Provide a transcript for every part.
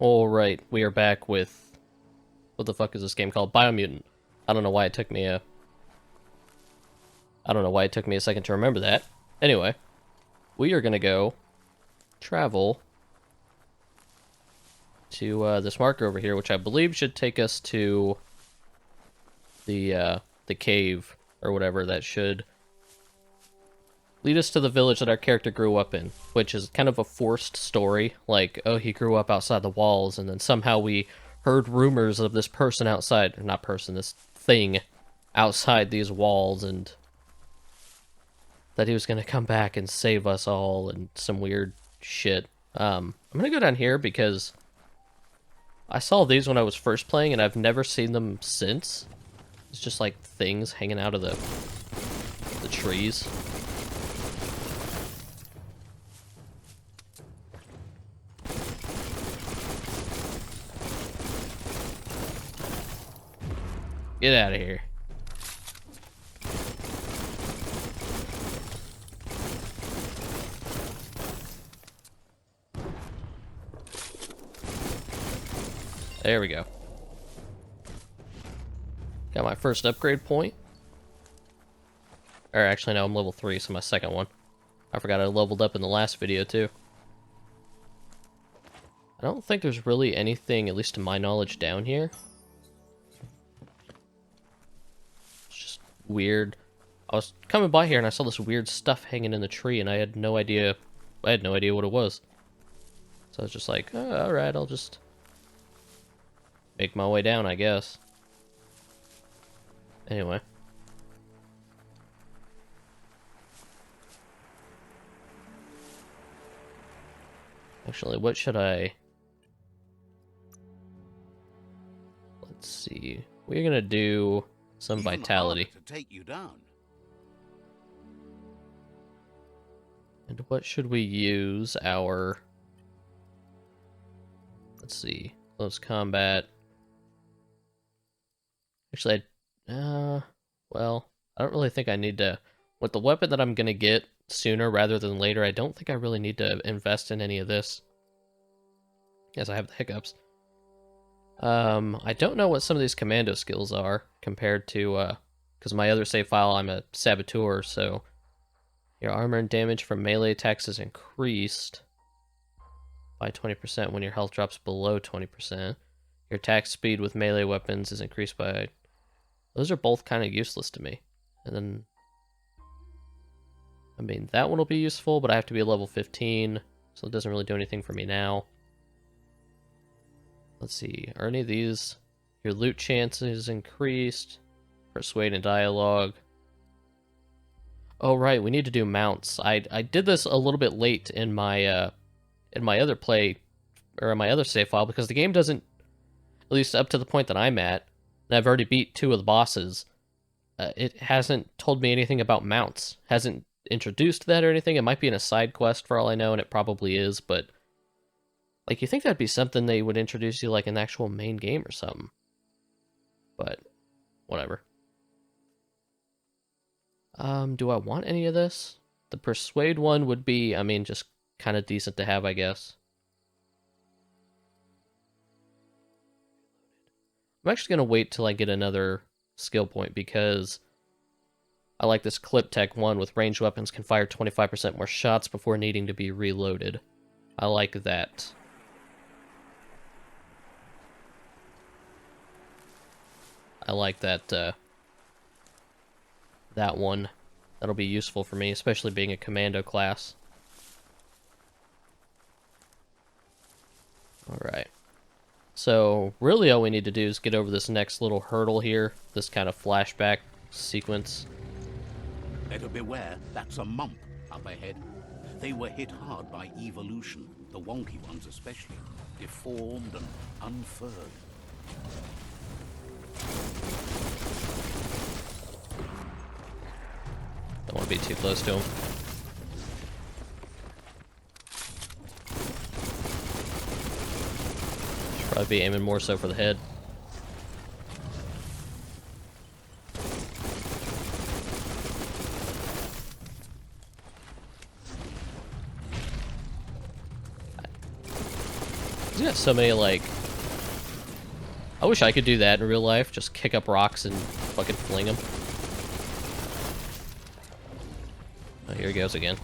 Alright, we are back with... What the fuck is this game called? Biomutant. I don't know why it took me a... I don't know why it took me a second to remember that. Anyway, we are gonna go travel to this marker over here, which I believe should take us to the cave, or whatever. That should lead us to the village that our character grew up in, which is kind of a forced story. Like, oh, he grew up outside the walls, and then somehow we heard rumors of this person outside, or not person, this thing outside these walls, and that he was going to come back and save us all, and some weird shit. I'm going to go down here because I saw these when I was first playing, and I've never seen them since. It's just like things hanging out of the trees. Get out of here. There we go. Got my first upgrade point. Or actually, no, I'm level 3, so my second one. I forgot I leveled up in the last video, too. I don't think there's really anything, at least to my knowledge, down here. It's just weird. I was coming by here and I saw this weird stuff hanging in the tree, and I had no idea what it was. So I was just like, oh, alright, I'll just make my way down, I guess. Anyway. Actually, what should I... Let's see. We're gonna do some vitality. To take you down. And what should we use our... Let's see. Close combat. Actually, well, I don't really think I need to... With the weapon that I'm gonna get sooner rather than later, I don't think I really need to invest in any of this. Yes, I have the hiccups. I don't know what some of these commando skills are compared to, because my other save file, I'm a saboteur, so your armor and damage from melee attacks is increased by 20% when your health drops below 20%. Your attack speed with melee weapons is increased by... Those are both kind of useless to me. And then... I mean, that one will be useful, but I have to be level 15, so it doesn't really do anything for me now. Let's see, are any of these... Your loot chances increased. Persuade and dialogue. Oh, right, we need to do mounts. I did this a little bit late in my other play, or in my other save file, because the game doesn't, at least up to the point that I'm at, and I've already beat 2 of the bosses, it hasn't told me anything about mounts. Hasn't introduced that or anything. It might be in a side quest for all I know, and it probably is, but like, you think that'd be something they would introduce you like an actual main game or something. But whatever. Do I want any of this? The persuade one would be, I mean, just kind of decent to have, I guess. I'm actually going to wait till I get another skill point, because I like this Clip Tech one with ranged weapons can fire 25% more shots before needing to be reloaded. I like that. I like that, that one. That'll be useful for me, especially being a commando class. Alright. So, really all we need to do is get over this next little hurdle here, this kind of flashback sequence. Better beware, that's a mump up ahead. They were hit hard by evolution, the wonky ones especially, deformed and unfurred. Don't want to be too close to him. Should probably be aiming more so for the head. He's got so many, like... I wish I could do that in real life. Just kick up rocks and fucking fling them. Oh, here he goes again.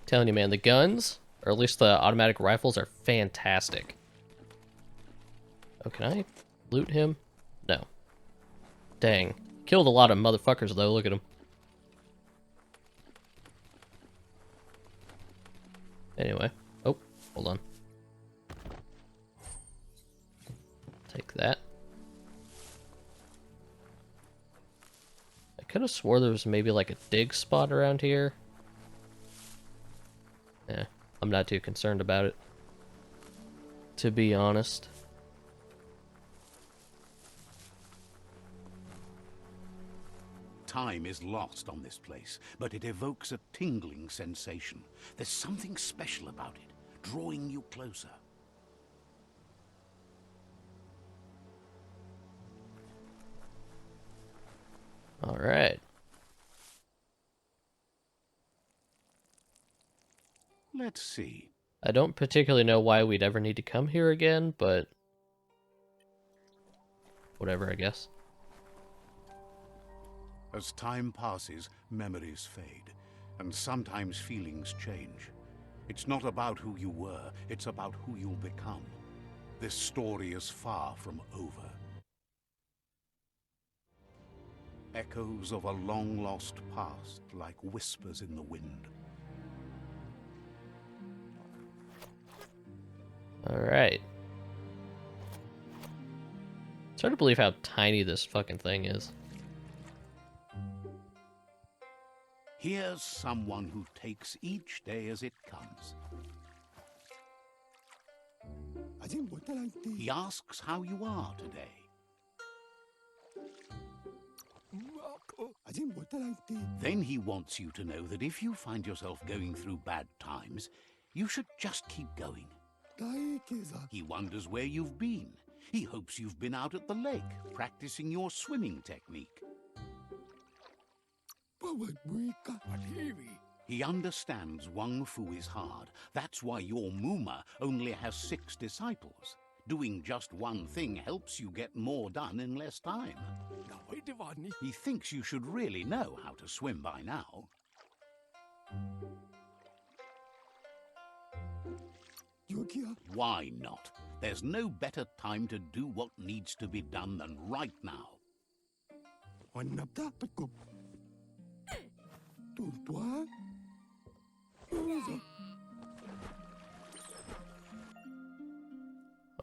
Telling you, man, the guns, or at least the automatic rifles, are fantastic. Oh, can I loot him? No. Dang. Killed a lot of motherfuckers, though. Look at him. Anyway. Oh, hold on. Take that. I could have swore there was maybe like a dig spot around here. Eh, I'm not too concerned about it, to be honest. Time is lost on this place, but it evokes a tingling sensation. There's something special about it, drawing you closer. All right. Let's see. I don't particularly know why we'd ever need to come here again, but whatever, I guess. As time passes, memories fade, and sometimes feelings change. It's not about who you were, it's about who you'll become. This story is far from over. Echoes of a long-lost past, like whispers in the wind. Alright. It's hard to believe how tiny this fucking thing is. Here's someone who takes each day as it comes. He asks how you are today. Then he wants you to know that if you find yourself going through bad times, you should just keep going. He wonders where you've been. He hopes you've been out at the lake, practicing your swimming technique. He understands Wang Fu is hard. That's why your Muma only has 6 disciples. Doing just one thing helps you get more done in less time. He thinks you should really know how to swim by now. Why not? There's no better time to do what needs to be done than right now.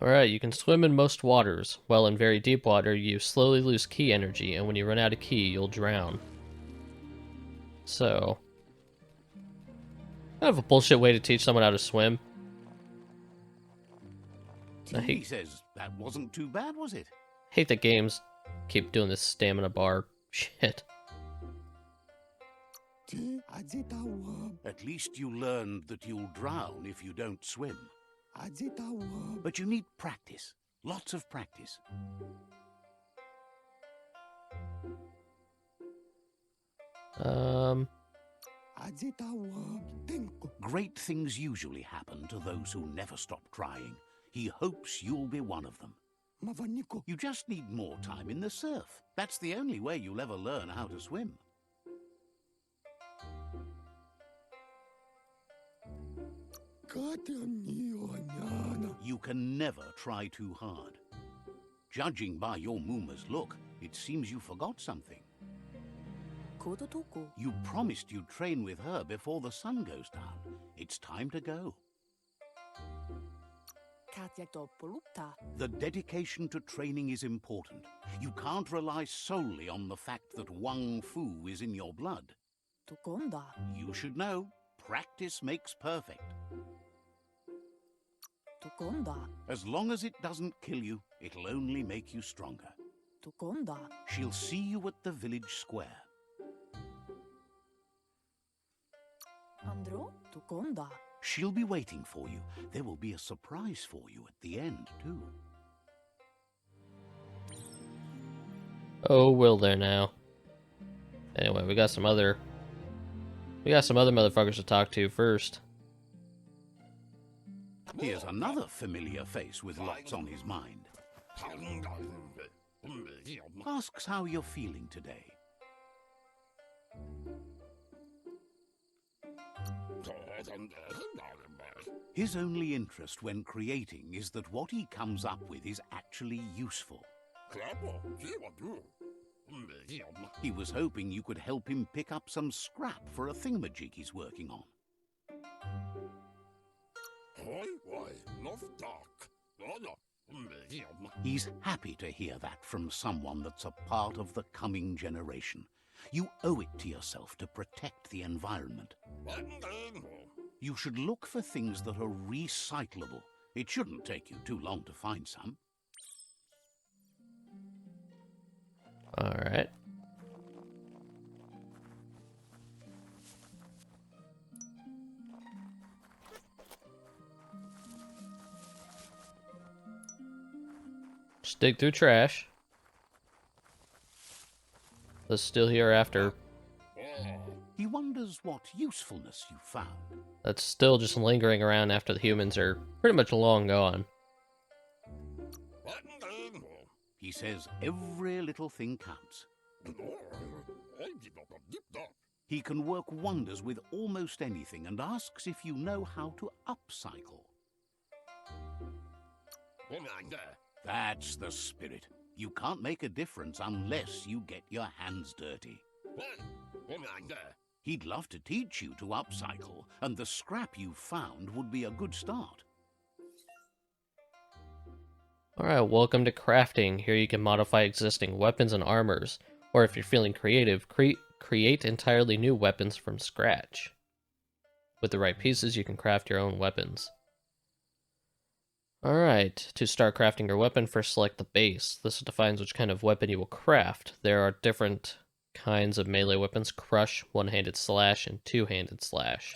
Alright, you can swim in most waters. While in very deep water, you slowly lose ki energy, and when you run out of ki, you'll drown. So... kind of a bullshit way to teach someone how to swim. He says that wasn't too bad, was it? Hate that games keep doing this stamina bar shit. At least you learned that you'll drown if you don't swim. But you need practice. Lots of practice. Great things usually happen to those who never stop trying. He hopes you'll be one of them. You just need more time in the surf. That's the only way you'll ever learn how to swim. You can never try too hard. Judging by your Muma's look, it seems you forgot something. You promised you'd train with her before the sun goes down. It's time to go. The dedication to training is important. You can't rely solely on the fact that Wang Fu is in your blood. You should know, practice makes perfect. As long as it doesn't kill you, it'll only make you stronger. She'll see you at the village square. She'll be waiting for you. There will be a surprise for you at the end, too. Oh, will there now? Anyway, we got some other motherfuckers to talk to first. Here's another familiar face with lots on his mind. Asks how you're feeling today. His only interest when creating is that what he comes up with is actually useful. He was hoping you could help him pick up some scrap for a thingamajig he's working on. He's happy to hear that from someone that's a part of the coming generation. You owe it to yourself to protect the environment. You should look for things that are recyclable. It shouldn't take you too long to find some. All right. Just dig through trash. Let's still here after. He wonders what usefulness you found. That's still just lingering around after the humans are pretty much long gone. He says every little thing counts. He can work wonders with almost anything and asks if you know how to upcycle. That's the spirit. You can't make a difference unless you get your hands dirty. He'd love to teach you to upcycle, and the scrap you found would be a good start. Alright, welcome to crafting. Here you can modify existing weapons and armors, or if you're feeling creative, create entirely new weapons from scratch. With the right pieces, you can craft your own weapons. Alright, to start crafting your weapon, first select the base. This defines which kind of weapon you will craft. There are different kinds of melee weapons: crush, one-handed slash, and two-handed slash.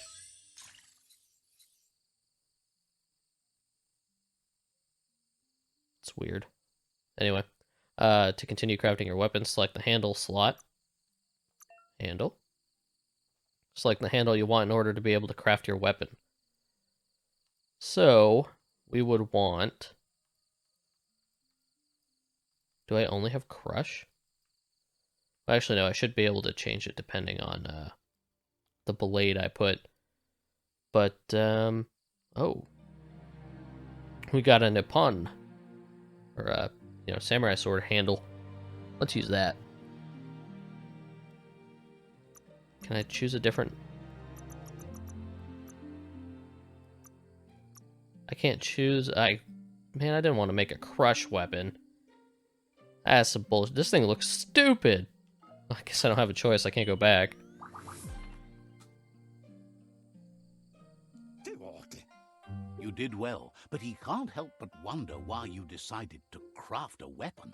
It's weird. Anyway, to continue crafting your weapon, select the handle slot. Handle. Select the handle you want in order to be able to craft your weapon. So, we would want... Do I only have crush? Actually, no, I should be able to change it depending on the blade I put. But, oh. We got a Nippon. Or a, samurai sword handle. Let's use that. Can I choose a different... I can't choose... Man, I didn't want to make a crush weapon. That's some bullshit. This thing looks stupid. I guess I don't have a choice. I can't go back. You did well, but he can't help but wonder why you decided to craft a weapon.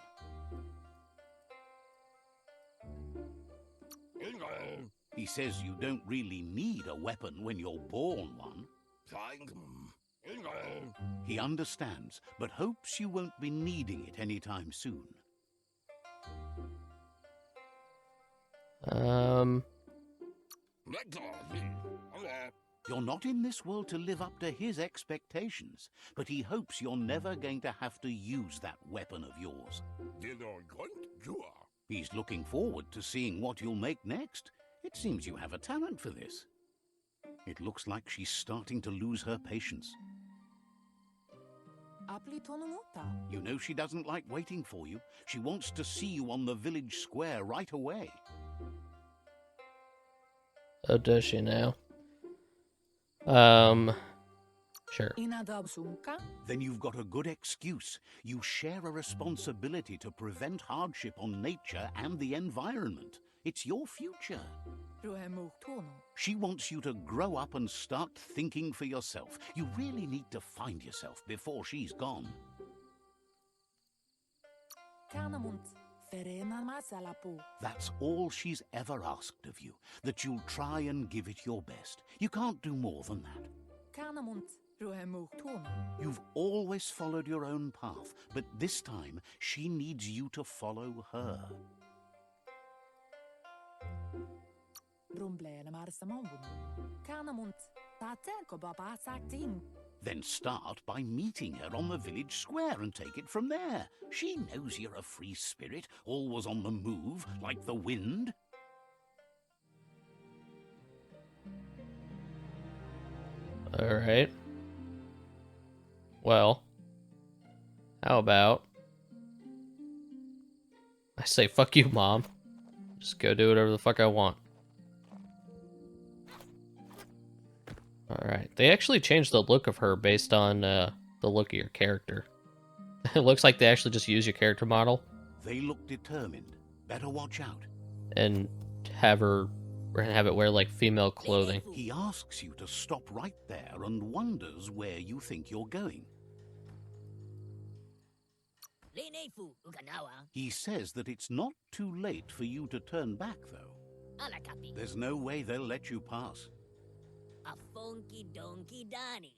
He says you don't really need a weapon when you're born one. He understands, but hopes you won't be needing it anytime soon. You're not in this world to live up to his expectations, but he hopes you're never going to have to use that weapon of yours. He's looking forward to seeing what you'll make next. It seems you have a talent for this. It looks like she's starting to lose her patience. You know she doesn't like waiting for you. She wants to see you on the village square right away. Oh, does she now? Sure. Then you've got a good excuse. You share a responsibility to prevent hardship on nature and the environment. It's your future. She wants you to grow up and start thinking for yourself. You really need to find yourself before she's gone. That's all she's ever asked of you, that you'll try and give it your best. You can't do more than that. You've always followed your own path, but this time she needs you to follow her. Then start by meeting her on the village square and take it from there. She knows you're a free spirit, always on the move, like the wind. Alright. Well, how about I say fuck you, Mom. Just go do whatever the fuck I want. Alright. They actually changed the look of her based on the look of your character. It looks like they actually just use your character model They look determined. Better watch out. and have it wear like female clothing. He asks you to stop right there and wonders where you think you're going. He says that it's not too late for you to turn back, though. There's no way they'll let you pass.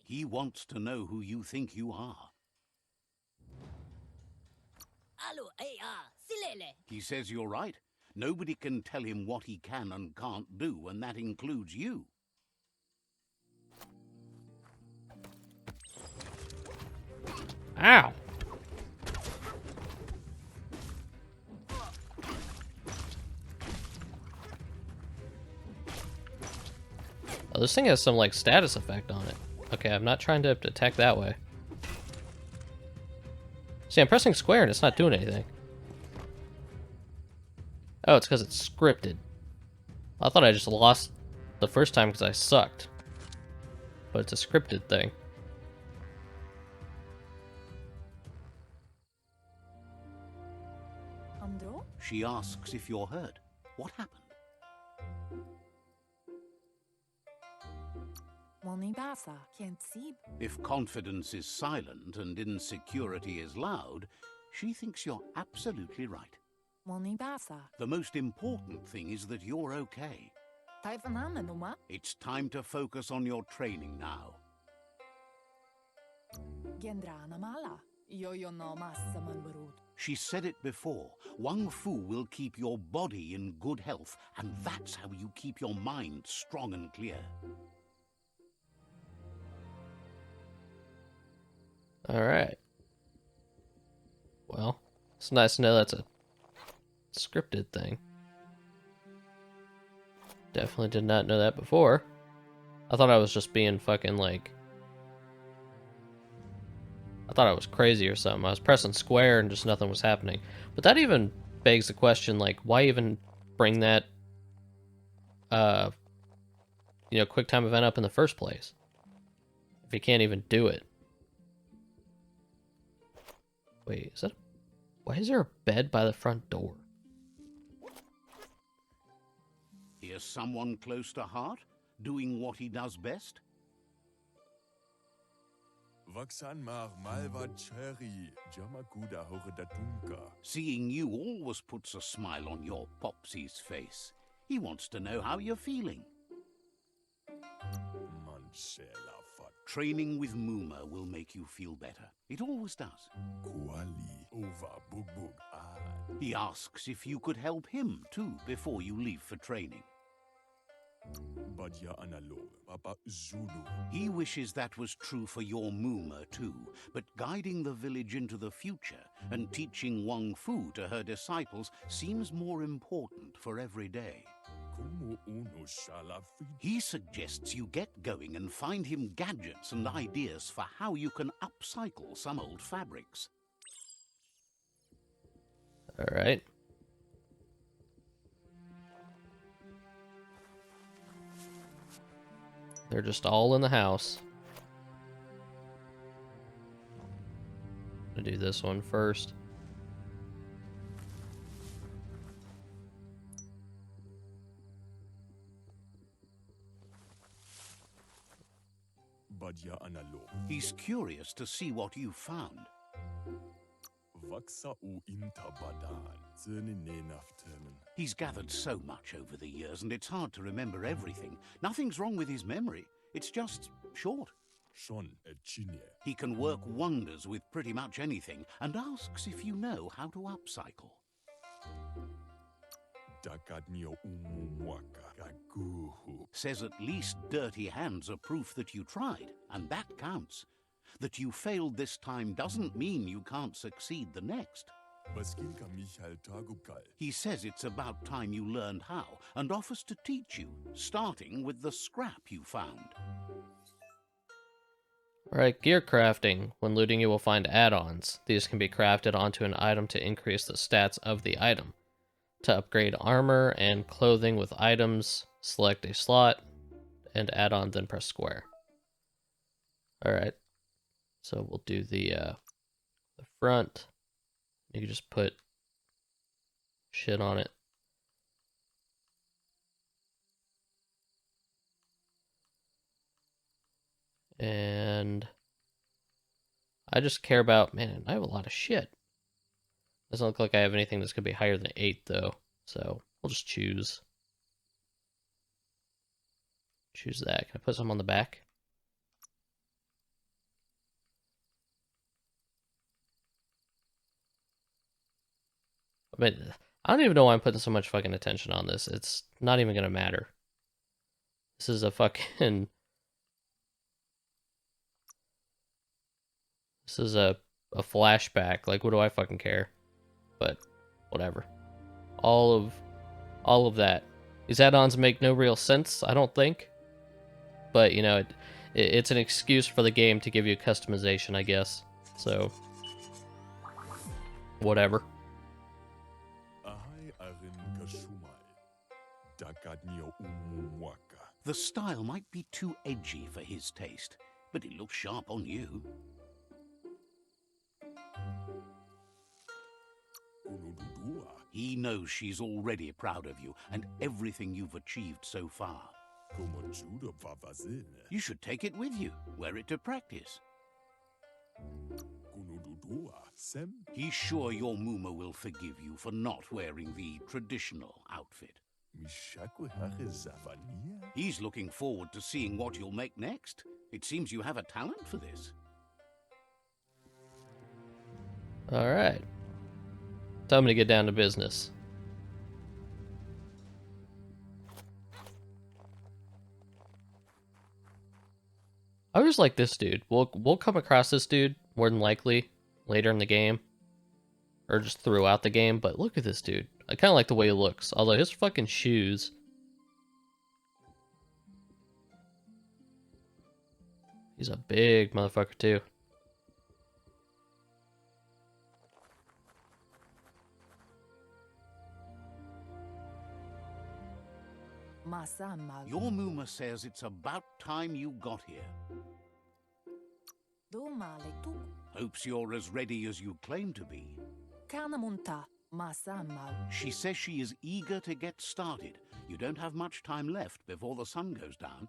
He wants to know who you think you are. He says you're right. Nobody can tell him what he can and can't do, and that includes you. Ow! Oh, this thing has some, like, status effect on it. Okay, I'm not trying to attack that way. See, I'm pressing square and it's not doing anything. Oh, it's because it's scripted. I thought I just lost the first time because I sucked. But it's a scripted thing. She asks if you're hurt. What happened? If confidence is silent and insecurity is loud, she thinks you're absolutely right. The most important thing is that you're okay. It's time to focus on your training now. She said it before. Wang Fu will keep your body in good health, and that's how you keep your mind strong and clear. Alright. Well, it's nice to know that's a scripted thing. Definitely did not know that before. I thought I was just being fucking like... I thought I was crazy or something. I was pressing square and just nothing was happening. But that even begs the question, like, why even bring that, quick time event up in the first place? If you can't even do it. Wait, is that... Why is there a bed by the front door? Here's someone close to heart, doing what he does best. Seeing you always puts a smile on your Popsy's face. He wants to know how you're feeling. Training with Muma will make you feel better. It always does. He asks if you could help him, too, before you leave for training. He wishes that was true for your Muma, too, but guiding the village into the future and teaching Wang Fu to her disciples seems more important for every day. He suggests you get going and find him gadgets and ideas for how you can upcycle some old fabrics. Alright. They're just all in the house. I'm gonna do this one first. He's curious to see what you found. He's gathered so much over the years, and it's hard to remember everything. Nothing's wrong with his memory. It's just short. He can work wonders with pretty much anything, and asks if you know how to upcycle. Says at least dirty hands are proof that you tried, and that counts. That you failed this time doesn't mean you can't succeed the next. He says it's about time you learned how, and offers to teach you, starting with the scrap you found. Alright, gear crafting. When looting, you will find add-ons. These can be crafted onto an item to increase the stats of the item. To upgrade armor and clothing with items, select a slot, and add-on, then press square. Alright, so we'll do the front. You can just put shit on it. And I just care about, man, I have a lot of shit. Doesn't look like I have anything that's going to be higher than 8, though. So we'll just choose that. Can I put some on the back? I mean, I don't even know why I'm putting so much fucking attention on this. It's not even going to matter. This is a fucking... This is a flashback. Like, what do I fucking care? But whatever. All of that. These add-ons make no real sense, I don't think. But, you know, it's an excuse for the game to give you customization, I guess. So, whatever. The style might be too edgy for his taste, but it looks sharp on you. He knows she's already proud of you and everything you've achieved so far. You should take it with you, wear it to practice. He's sure your Muma will forgive you for not wearing the traditional outfit. He's looking forward to seeing what you'll make next. It seems you have a talent for this. Alright. Time to get down to business. I was like this dude. We'll come across this dude more than likely later in the game, or just throughout the game. But look at this dude. I kind of like the way he looks. Although his fucking shoes. He's a big motherfucker too. Your Muma says it's about time you got here. Hopes you're as ready as you claim to be. She says she is eager to get started. You don't have much time left before the sun goes down.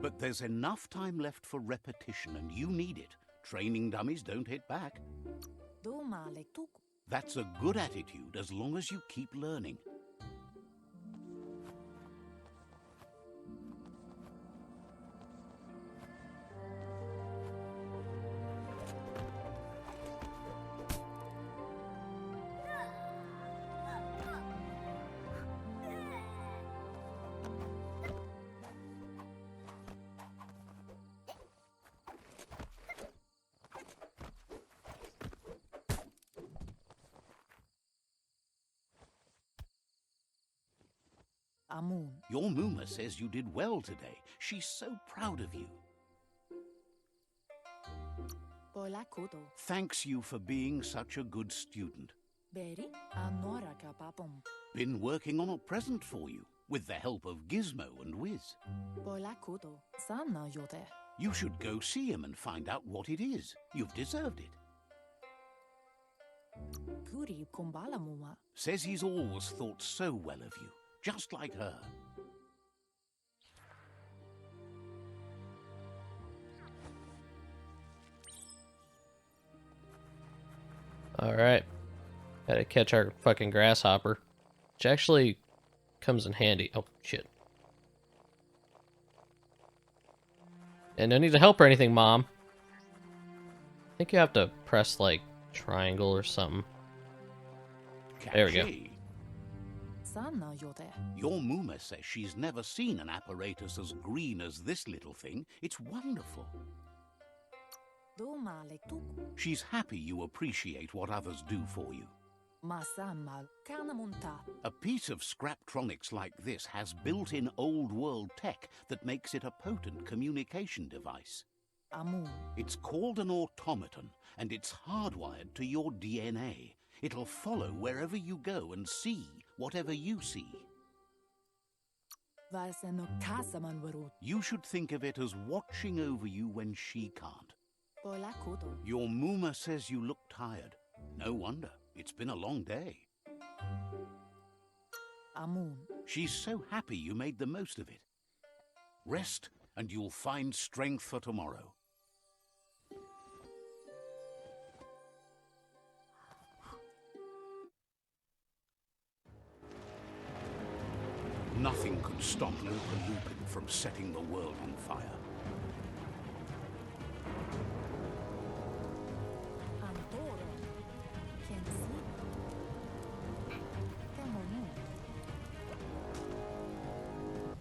But there's enough time left for repetition, and you need it. Training dummies don't hit back. That's a good attitude as long as you keep learning. Your Muma says you did well today. She's so proud of you. Thanks you for being such a good student. Been working on a present for you, with the help of Gizmo and Wiz. You should go see him and find out what it is. You've deserved it. Says he's always thought so well of you. Just like her. Alright. Gotta catch our fucking grasshopper. Which actually comes in handy. Oh, shit. And no need to help or anything, Mom. I think you have to press, like, triangle or something. There we go. catchy. Your Mooma says she's never seen an apparatus as green as this little thing. It's wonderful. She's happy you appreciate what others do for you. A piece of Scraptronics like this has built-in old-world tech that makes it a potent communication device. It's called an automaton, and it's hardwired to your DNA. It'll follow wherever you go and see whatever you see. You should think of it as watching over you when she can't. Your Mooma says you look tired. No wonder. It's been a long day. She's so happy you made the most of it. Rest, and you'll find strength for tomorrow. Nothing could stop Lupa Lupin from setting the world on fire.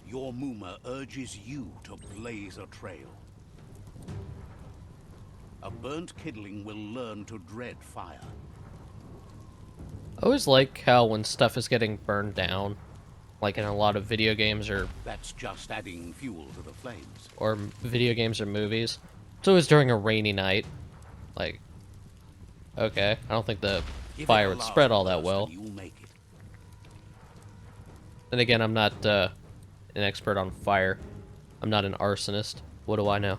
Your Mooma urges you to blaze a trail. A burnt kidling will learn to dread fire. I always like how when stuff is getting burned down, like in a lot of video games or... That's just adding fuel to the flames. Or video games or movies. It's always during a rainy night. Like, okay, I don't think the fire would spread all that well. Then again, I'm not an expert on fire. I'm not an arsonist. What do I know?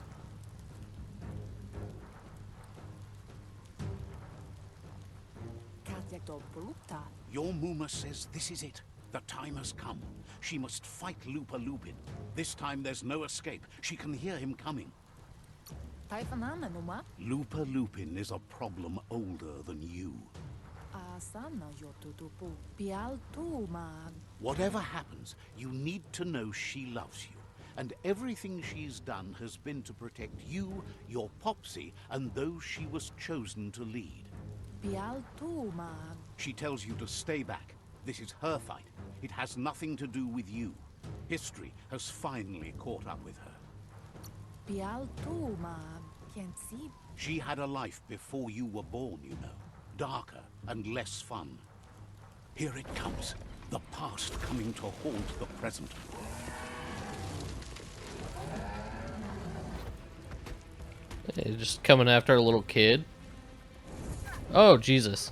Your Mooma says this is it. The time has come. She must fight Lupa Lupin. This time there's no escape. She can hear him coming. Lupa Lupin is a problem older than you. Whatever happens, you need to know she loves you. And everything she's done has been to protect you, your Popsy, and those she was chosen to lead. She tells you to stay back. This is her fight. It has nothing to do with you. History has finally caught up with her. She had a life before you were born, you know. Darker and less fun. Here it comes. The past coming to haunt the present. Hey, just coming after a little kid. Oh, Jesus.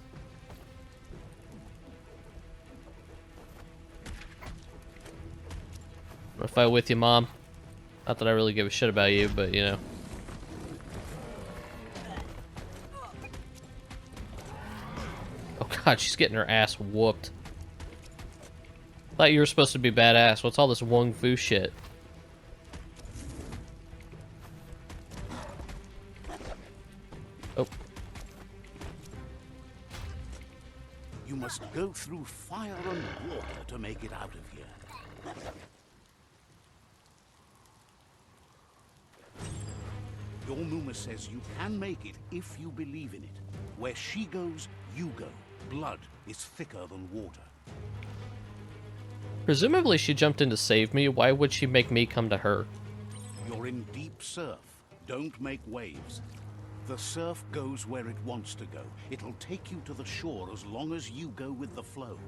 I'm gonna fight with you, Mom. Not that I really give a shit about you, but, you know. Oh, God, she's getting her ass whooped. Thought you were supposed to be badass. What's all this Wung Fu shit? Oh. You must go through fire and water to make it out of here. Your Mooma says you can make it if you believe in it. Where she goes, you go. Blood is thicker than water. Presumably she jumped in to save me. Why would she make me come to her? You're in deep surf. Don't make waves. The surf goes where it wants to go. It'll take you to the shore as long as you go with the flow.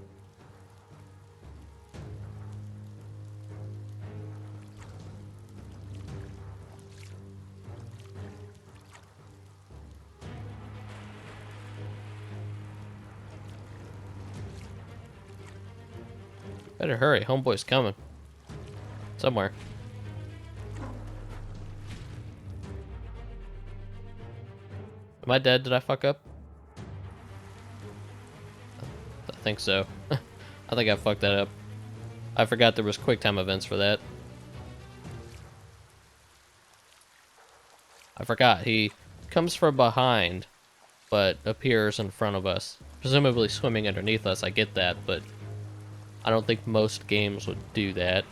Better hurry, homeboy's coming. Somewhere. Am I dead? Did I fuck up? I think so. I think I fucked that up. I forgot there was QuickTime events for that. I forgot. He comes from behind, but appears in front of us. Presumably swimming underneath us, I get that, but I don't think most games would do that.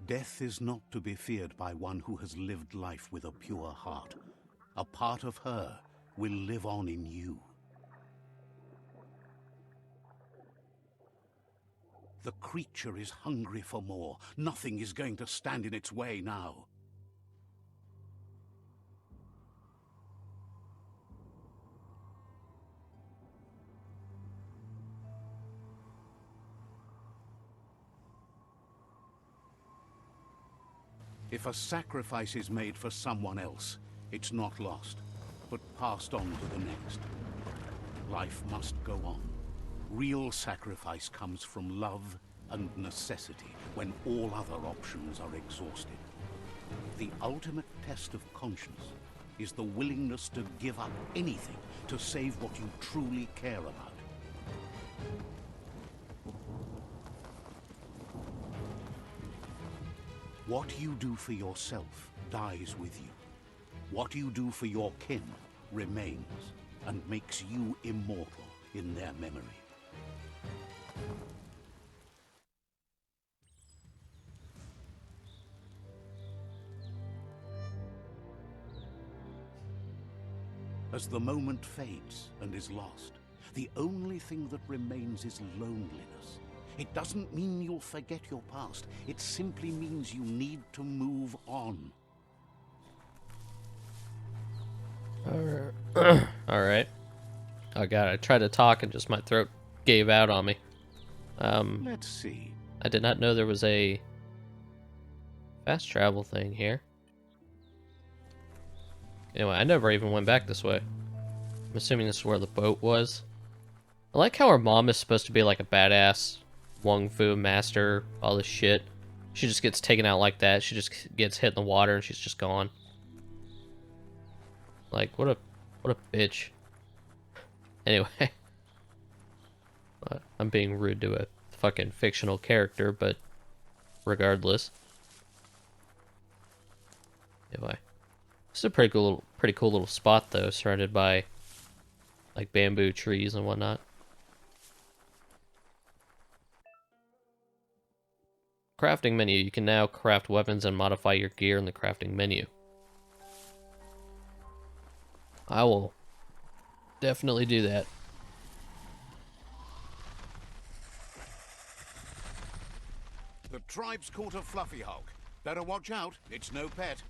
Death is not to be feared by one who has lived life with a pure heart. A part of her will live on in you. The creature is hungry for more. Nothing is going to stand in its way now. If a sacrifice is made for someone else, it's not lost, but passed on to the next. Life must go on. Real sacrifice comes from love and necessity, when all other options are exhausted. The ultimate test of conscience is the willingness to give up anything to save what you truly care about. What you do for yourself dies with you. What you do for your kin remains and makes you immortal in their memory. As the moment fades and is lost, the only thing that remains is loneliness. It doesn't mean you'll forget your past. It simply means you need to move on. Alright. Oh god, I tried to talk and just my throat gave out on me. Let's see. I did not know there was a fast travel thing here. Anyway, I never even went back this way. I'm assuming this is where the boat was. I like how her mom is supposed to be like a badass Wung Fu master, all this shit. She just gets taken out like that. She just gets hit in the water and she's just gone. Like, what a bitch. Anyway. I'm being rude to a fucking fictional character, but regardless. Anyway. This is a pretty cool little spot though, surrounded by like bamboo trees and whatnot. Crafting menu. You can now craft weapons and modify your gear in the crafting menu. I will definitely do that. The tribe's caught a fluffy hulk. Better watch out, it's no pet.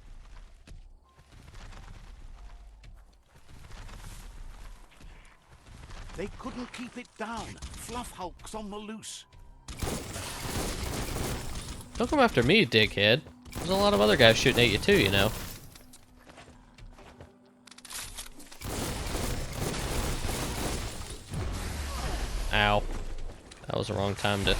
They couldn't keep it down. Fluff hulk's on the loose. Don't come after me, dickhead. There's a lot of other guys shooting at you too, you know. Ow. That was the wrong time to...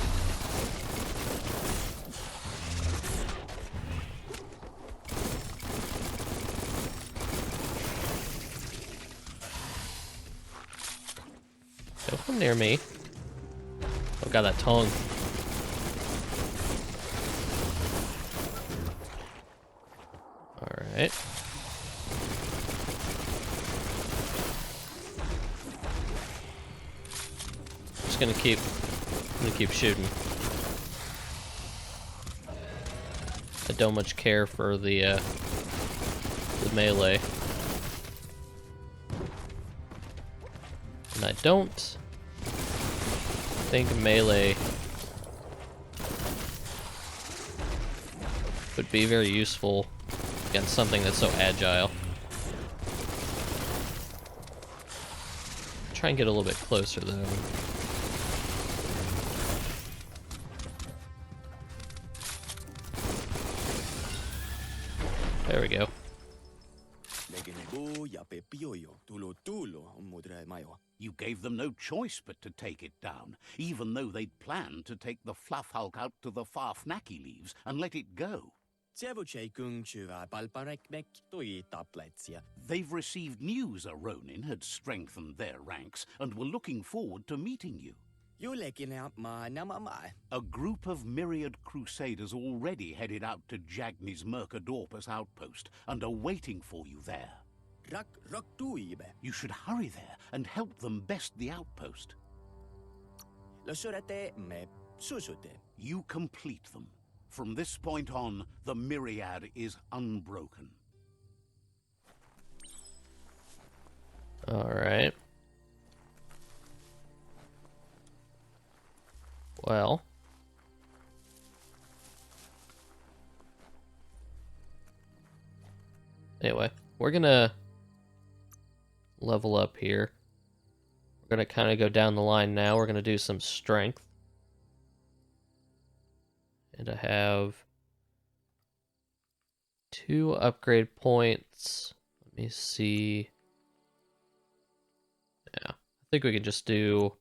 Don't come near me. Oh god, that tongue. Alright. Just gonna keep shooting. I don't much care for the melee. And I don't think melee would be very useful against something that's so agile. Try and get a little bit closer though. There we go. You gave them no choice but to take it down, even though they'd planned to take the fluff hulk out to the far Fnacky leaves and let it go. They've received news a Ronin had strengthened their ranks and were looking forward to meeting you. A group of myriad crusaders already headed out to Jagni's Mercadorpus outpost and are waiting for you there. You should hurry there and help them best the outpost. You complete them. From this point on, the myriad is unbroken. Alright. Well. Anyway, we're gonna level up here. We're gonna kind of go down the line now. We're gonna do some strength. And I have 2 upgrade points. Let me see. Yeah, I think we could just do...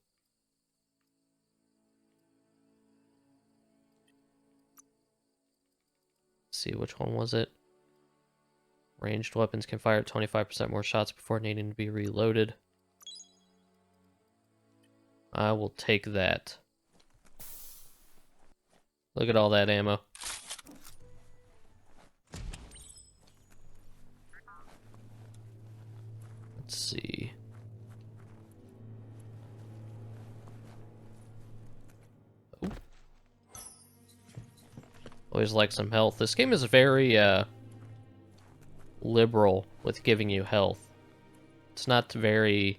Let's see, which one was it? Ranged weapons can fire 25% more shots before needing to be reloaded. I will take that. Look at all that ammo. Let's see. Oh. Always like some health. This game is very liberal with giving you health. It's not very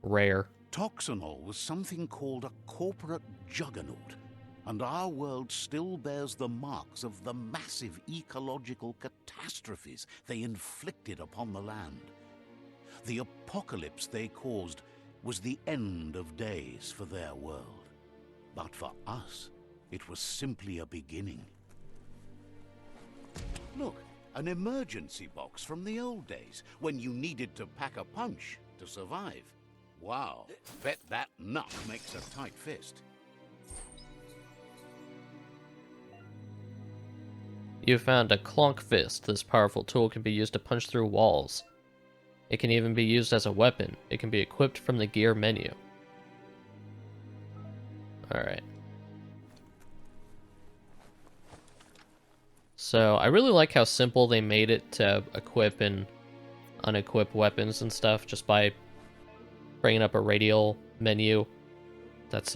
rare. Toxanol was something called a corporate juggernaut, and our world still bears the marks of the massive ecological catastrophes they inflicted upon the land. The apocalypse they caused was the end of days for their world. But for us, it was simply a beginning. Look, an emergency box from the old days, when you needed to pack a punch to survive. Wow, bet that nut makes a tight fist. You found a clonk fist. This powerful tool can be used to punch through walls. It can even be used as a weapon. It can be equipped from the gear menu. Alright. So, I really like how simple they made it to equip and unequip weapons and stuff just by bringing up a radial menu that's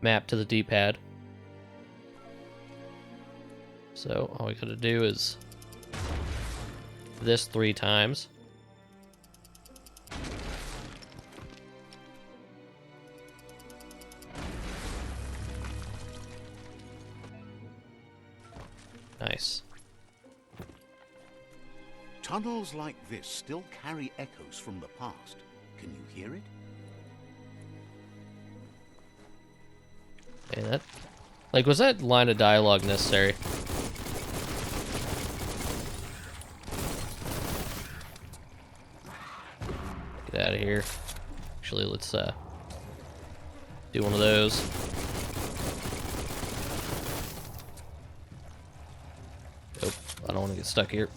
mapped to the D-pad. So all we gotta do is this 3 times. Nice. Tunnels like this still carry echoes from the past. Can you hear it? Okay, that... Like, was that line of dialogue necessary? Get out of here. Actually, let's do one of those. Nope, I don't want to get stuck here.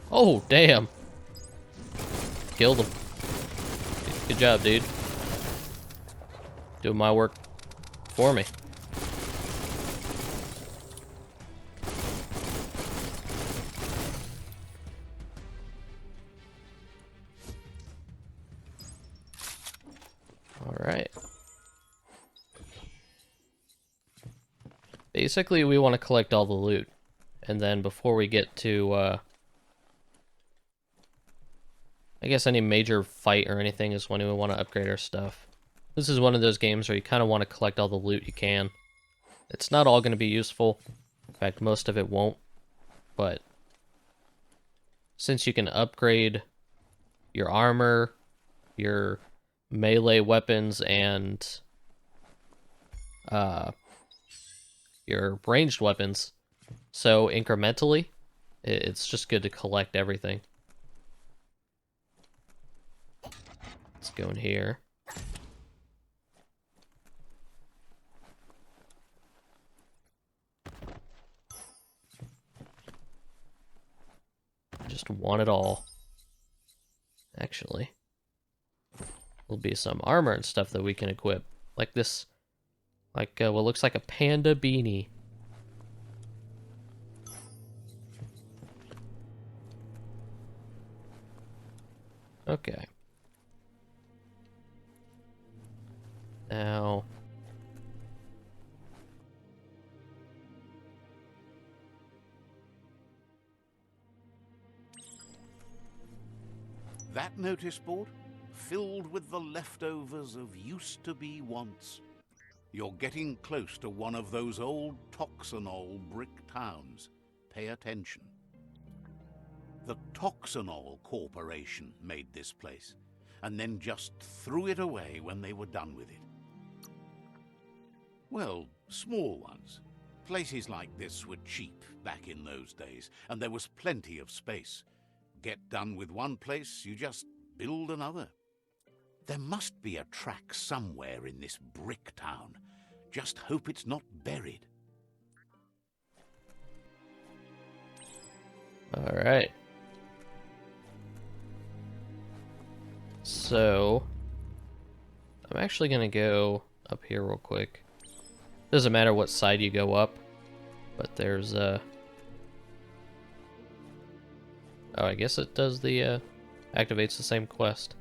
Oh, damn. Killed him. Good job, dude. Doing my work for me. Alright. Basically, we want to collect all the loot. And then before we get to, I guess any major fight or anything is when we want to upgrade our stuff. This is one of those games where you kind of want to collect all the loot you can. It's not all going to be useful. In fact, most of it won't. But since you can upgrade your armor, your melee weapons, and your ranged weapons so incrementally, it's just good to collect everything. Let's go in here. Just want it all. Actually, there'll be some armor and stuff that we can equip. Like this, like what looks like a panda beanie. Okay. Now... That notice board? Filled with the leftovers of used-to-be wants. You're getting close to one of those old Toxanol brick towns. Pay attention. The Toxanol Corporation made this place, and then just threw it away when they were done with it. Well, small ones. Places like this were cheap back in those days, and there was plenty of space. Get done with one place, you just build another. There must be a track somewhere in this brick town. Just hope it's not buried. Alright. So... I'm actually gonna go up here real quick. Doesn't matter what side you go up, but there's oh, I guess it does the activates the same quest.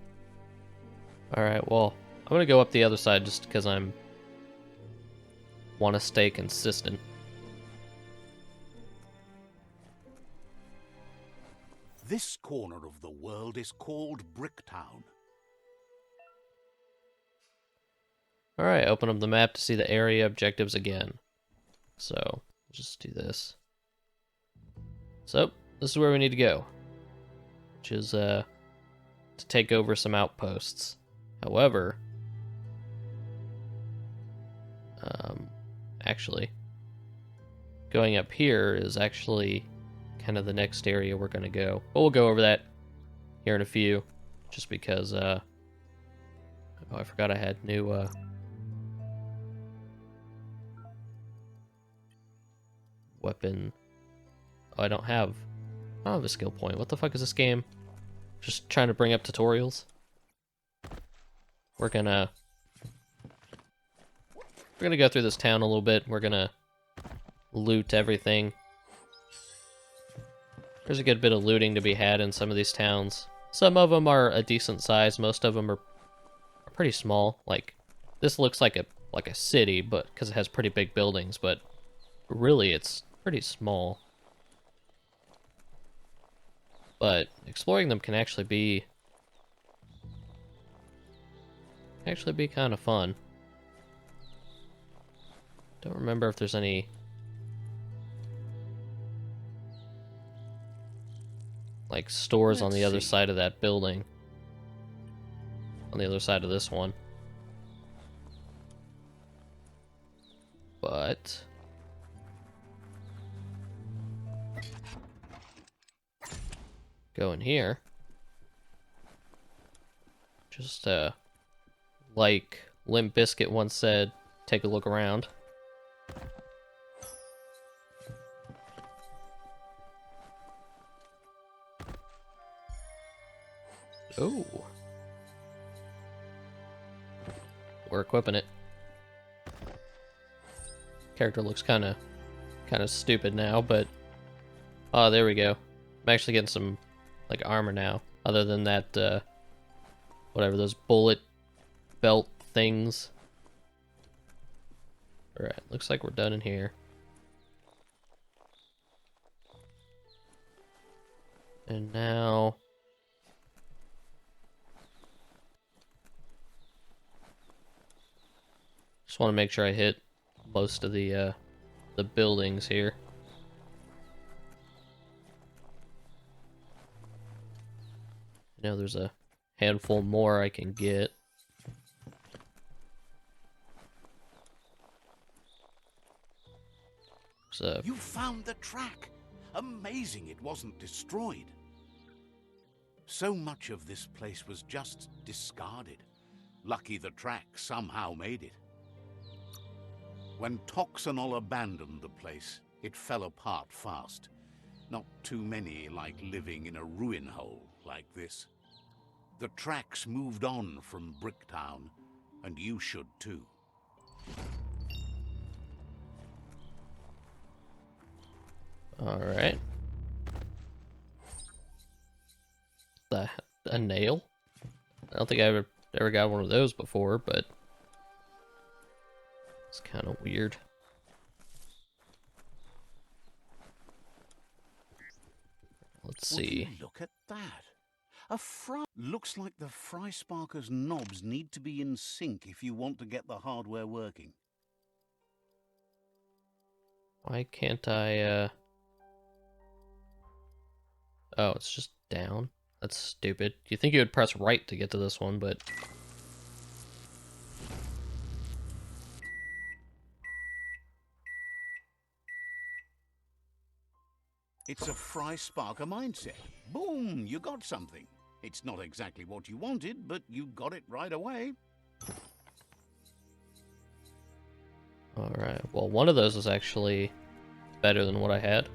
Alright, well, I'm gonna go up the other side just because I'm want to stay consistent. This corner of the world is called Bricktown. Alright, open up the map to see the area objectives again. So, just do this. So, this is where we need to go. Which is, to take over some outposts. However... actually... going up here is actually kind of the next area we're going to go. But we'll go over that here in a few. Just because, oh, I forgot I had new, weapon. Oh, I don't have a skill point. What the fuck is this game? Just trying to bring up tutorials. We're gonna go through this town a little bit. We're gonna loot everything. There's a good bit of looting to be had in some of these towns. Some of them are a decent size. Most of them are pretty small. Like this looks like a city, but because it has pretty big buildings, but really it's pretty small. But exploring them can actually be kind of fun. Don't remember if there's any like stores on the other side of that building. On the other side of this one. But go in here. Just like Limp Bizkit once said, take a look around. Oh. We're equipping it. Character looks kind of stupid now, but oh, there we go. I'm actually getting some like armor now, other than that whatever those bullet belt things. All right, looks like we're done in here. And now just want to make sure I hit most of the buildings here. I know there's a handful more I can get. So You found the track. Amazing it wasn't destroyed. So much of this place was just discarded. Lucky the track somehow made it. When Toxanol abandoned the place, it fell apart fast. Not too many like living in a ruin hole like this. The tracks moved on from Bricktown, and you should too. all right. A nail? I don't think I ever got one of those before, but it's kind of weird. Let's Would you see. look at that? A fry... Looks like the fry sparker's knobs need to be in sync if you want to get the hardware working. Why can't I, Oh, it's just down? That's stupid. You think you would press right to get to this one, but... It's a fry sparker mindset. Boom, you got something. It's not exactly what you wanted, but you got it right away. Alright, well, one of those is actually better than what I had.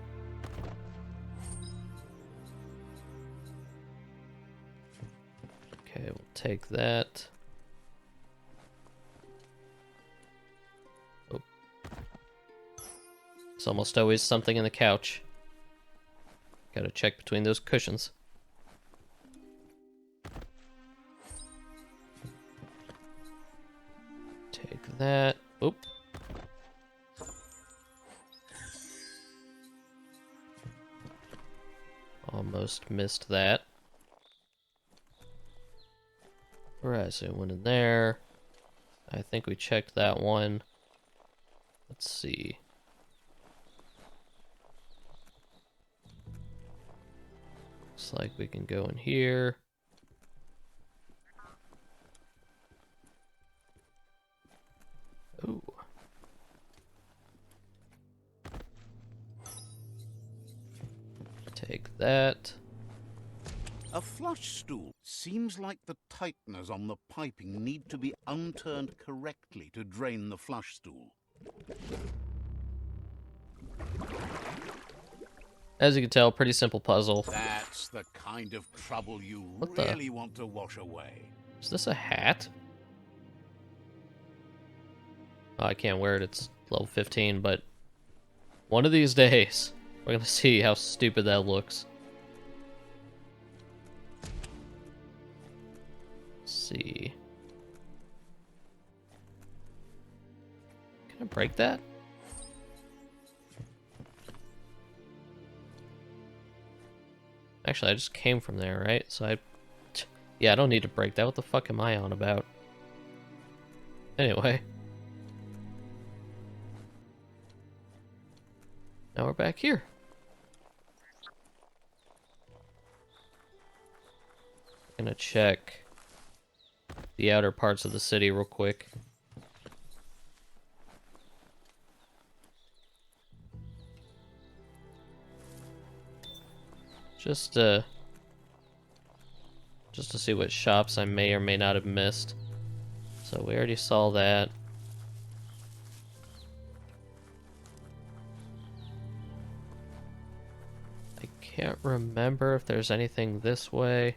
Okay, we'll take that. Oh. It's almost always something in the couch. Gotta check between those cushions. Take that. Oop. Almost missed that. Alright, so it went in there. I think we checked that one. Let's see. Looks like we can go in here. Ooh. Take that. A flush stool. Seems like the tighteners on the piping need to be unturned correctly to drain the flush stool. As you can tell, pretty simple puzzle. That's the kind of trouble you What really want to wash away. Is this a hat? Oh, I can't wear it. It's level 15, but one of these days, we're gonna see how stupid that looks. Let's see. Can I break that? Actually, I just came from there, right? So yeah, I don't need to break that. What the fuck am I on about? Anyway. Now we're back here. I'm gonna check the outer parts of the city real quick. Just to see what shops I may or may not have missed. So we already saw that. I can't remember if there's anything this way.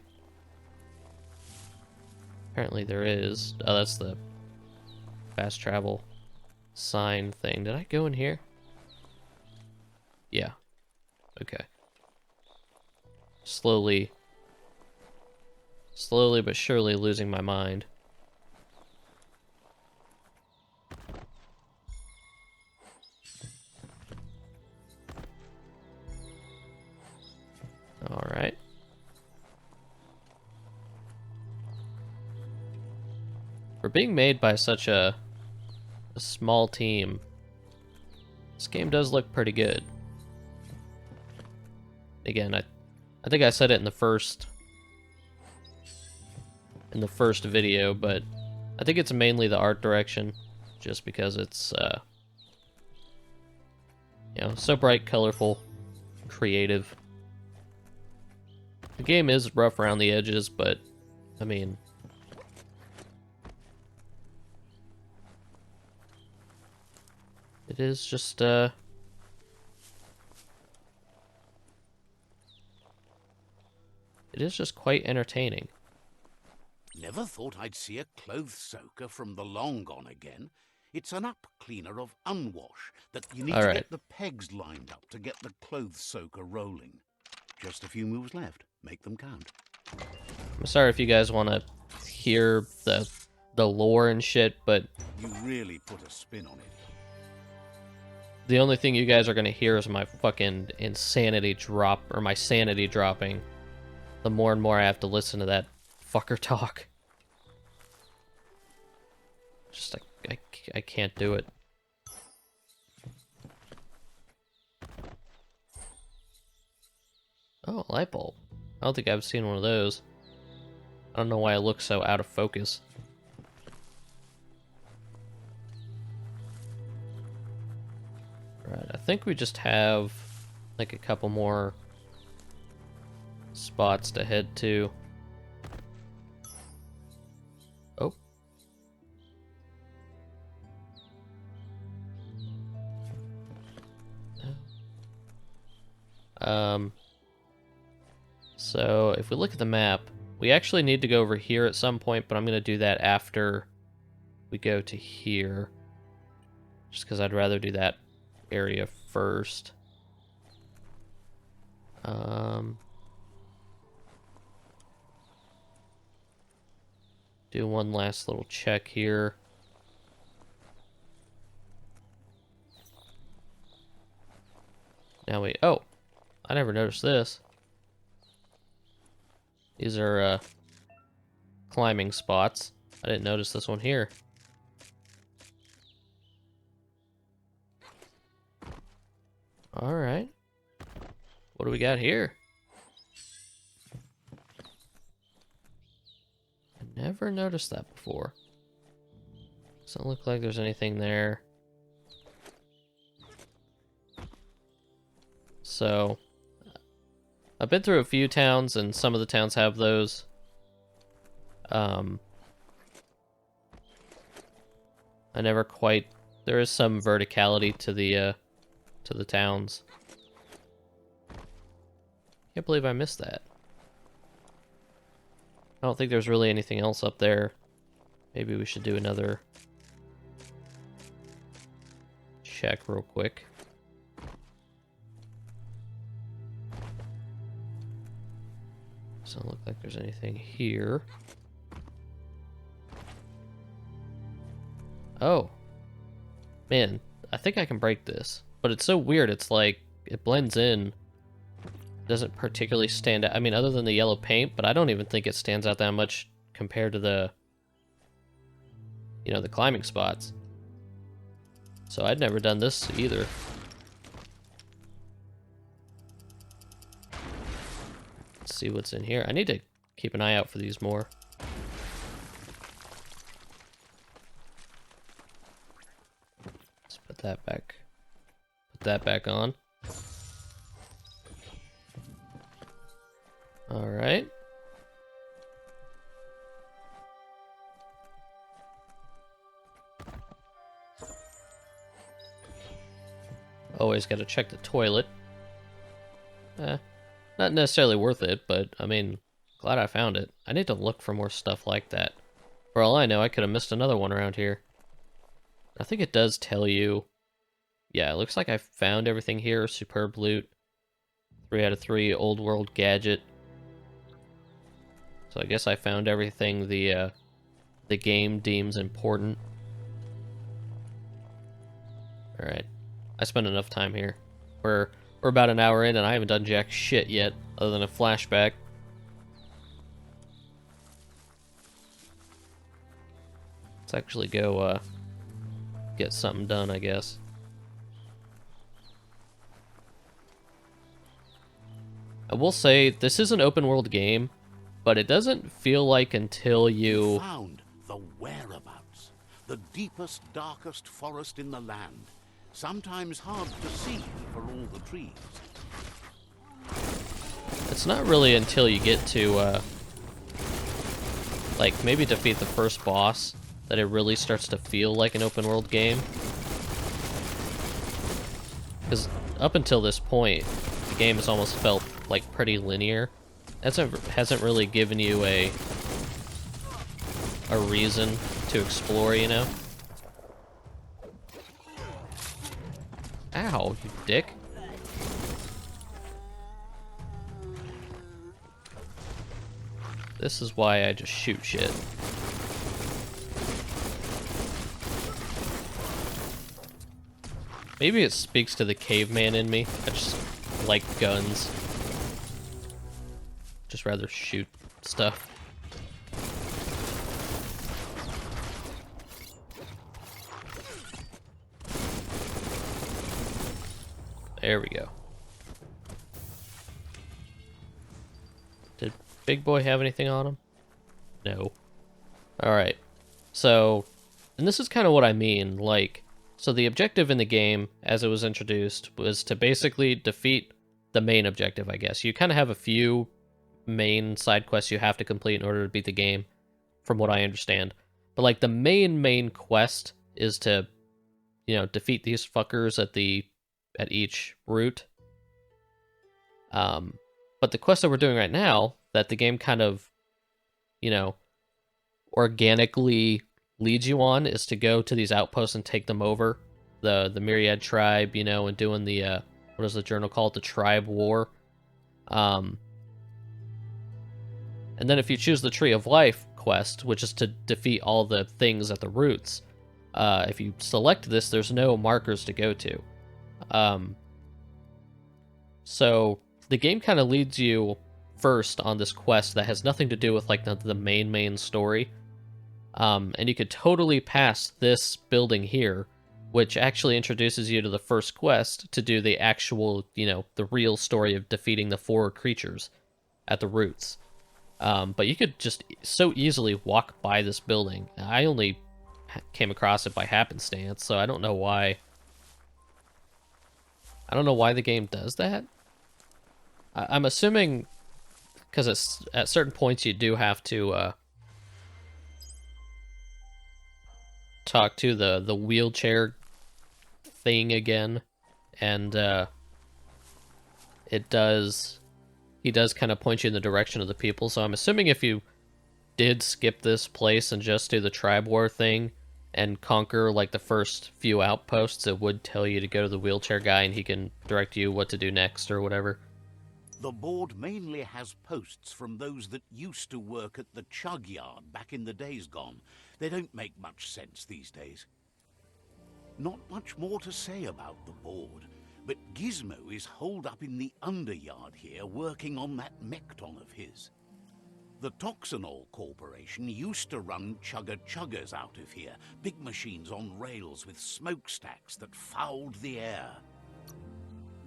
Apparently there is. Oh, that's the fast travel sign thing. Did I go in here? Yeah. Okay. Slowly but surely losing my mind. Alright. For being made by such a small team, this game does look pretty good. Again, I think I said it in the first video, but I think it's mainly the art direction, just because it's you know, so bright, colorful, creative. The game is rough around the edges, but I mean, it is just it is just quite entertaining. Never thought I'd see a clothes soaker from the long gone again. It's an up cleaner of unwash that you need to get the pegs lined up to get the clothes soaker rolling. Just a few moves left. Make them count. I'm sorry if you guys want to hear the lore and shit, but You really put a spin on it. the only thing you guys are gonna hear is my fucking insanity drop, or my sanity dropping. The more and more I have to listen to that fucker talk. Just, I can't do it. Oh, a light bulb. I don't think I've seen one of those. I don't know why it looks so out of focus. Right, I think we just have like a couple more spots to head to. Oh. So if we look at the map, we actually need to go over here at some point, but I'm going to do that after we go to here. Just because I'd rather do that area first. Do one last little check here. Now oh, I never noticed this. These are climbing spots. I didn't notice this one here. Alright. What do we got here? I never noticed that before. Doesn't look like there's anything there. So, I've been through a few towns, and some of the towns have those. I never quite... There is some verticality to the towns. Can't believe I missed that. I don't think there's really anything else up there. Maybe we should do another check real quick. Doesn't look like there's anything here. Oh. Man, I think I can break this. But it's so weird, it's like, it blends in. Doesn't particularly stand out. I mean, other than the yellow paint, but I don't even think it stands out that much compared to the, you know, the climbing spots. So I'd never done this either. Let's see what's in here. I need to keep an eye out for these more. Let's put that back. Put that back on. All right. Always got to check the toilet. Not necessarily worth it, but I mean, glad I found it. I need to look for more stuff like that. For all I know, I could have missed another one around here. I think it does tell you. Yeah, it looks like I found everything here. Superb loot. 3 out of 3. Old world gadget. So I guess I found everything the game deems important. Alright. I spent enough time here. We're about an hour in and I haven't done jack shit yet, other than a flashback. Let's actually go get something done, I guess. I will say, this is an open world game, but it doesn't feel like until you... Found the whereabouts. The deepest, darkest forest in the land. Sometimes hard to see for all the trees. It's not really until you get to, like, maybe defeat the first boss that it really starts to feel like an open world game. Because up until this point, the game has almost felt, like, pretty linear. Hasn't really given you a reason to explore, you know? Ow, you dick. This is why I just shoot shit. Maybe it speaks to the caveman in me. I just like guns. Just rather shoot stuff. There we go. Did Big Boy have anything on him? No. Alright. So, and this is kind of what I mean, like, so the objective in the game, as it was introduced, was to basically defeat the main objective, I guess. You kind of have a few main side quests you have to complete in order to beat the game, from what I understand. But, like, the main quest is to, you know, defeat these fuckers at each route. But the quest that we're doing right now, that the game kind of, you know, organically leads you on, is to go to these outposts and take them over. The Myriad tribe, you know, and doing the, what does the journal call it? The tribe war. And then if you choose the Tree of Life quest, which is to defeat all the things at the roots, if you select this, there's no markers to go to. So the game kind of leads you first on this quest that has nothing to do with like the main story. And you could totally pass this building here, which actually introduces you to the first quest to do the actual, you know, the real story of defeating the 4 creatures at the roots. But you could just so easily walk by this building. I only came across it by happenstance, so I don't know why. I don't know why the game does that. I'm assuming because at certain points you do have to talk to the wheelchair thing again, and he does kind of point you in the direction of the people. So I'm assuming if you did skip this place and just do the tribe war thing and conquer like the first few outposts, it would tell you to go to the wheelchair guy and he can direct you what to do next or whatever. The board mainly has posts from those that used to work at the chug yard back in the days gone. They don't make much sense these days. Not much more to say about the board, but Gizmo is holed up in the underyard here working on that Mekton of his. The Toxanol Corporation used to run chugger-chuggers out of here, big machines on rails with smokestacks that fouled the air.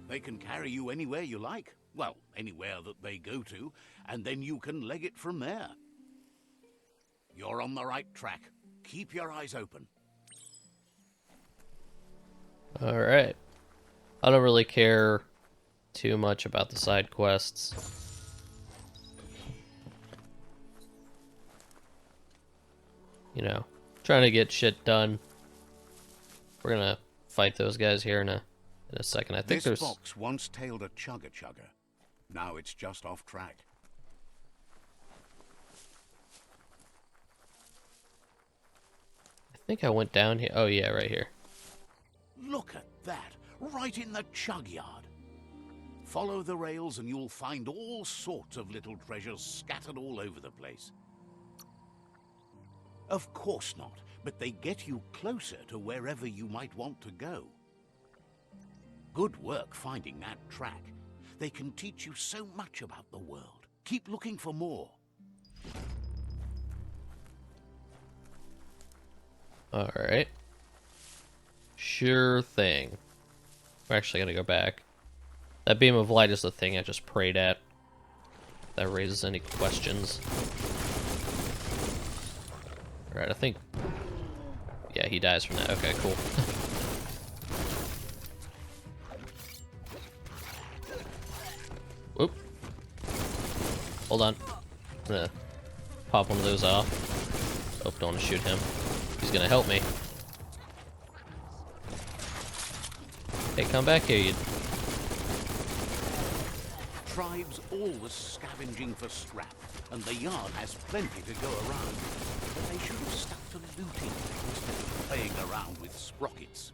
They can carry you anywhere you like. Well, anywhere that they go to, and then you can leg it from there. You're on the right track. Keep your eyes open. Alright. I don't really care too much about the side quests. You know, trying to get shit done. We're gonna fight those guys here in a second. I think this box once tailed a chugger-chugger. Now it's just off track. I think I went down here. Oh yeah, right here. Look at that, right in the chug yard. Follow the rails and you'll find all sorts of little treasures scattered all over the place. Of course not, but they get you closer to wherever you might want to go. Good work finding that track. They can teach you so much about the world. Keep looking for more. Alright. Sure thing. We're actually gonna go back. That beam of light is the thing I just prayed at. If that raises any questions. Alright, I think... Yeah, he dies from that. Okay, cool. Whoop. Hold on. I'm gonna pop one of those off. Oh, don't want to shoot him. He's gonna help me. Hey, come back here, you... Tribes always scavenging for scrap, and the yard has plenty to go around. But they should have stuck to looting instead of playing around with sprockets.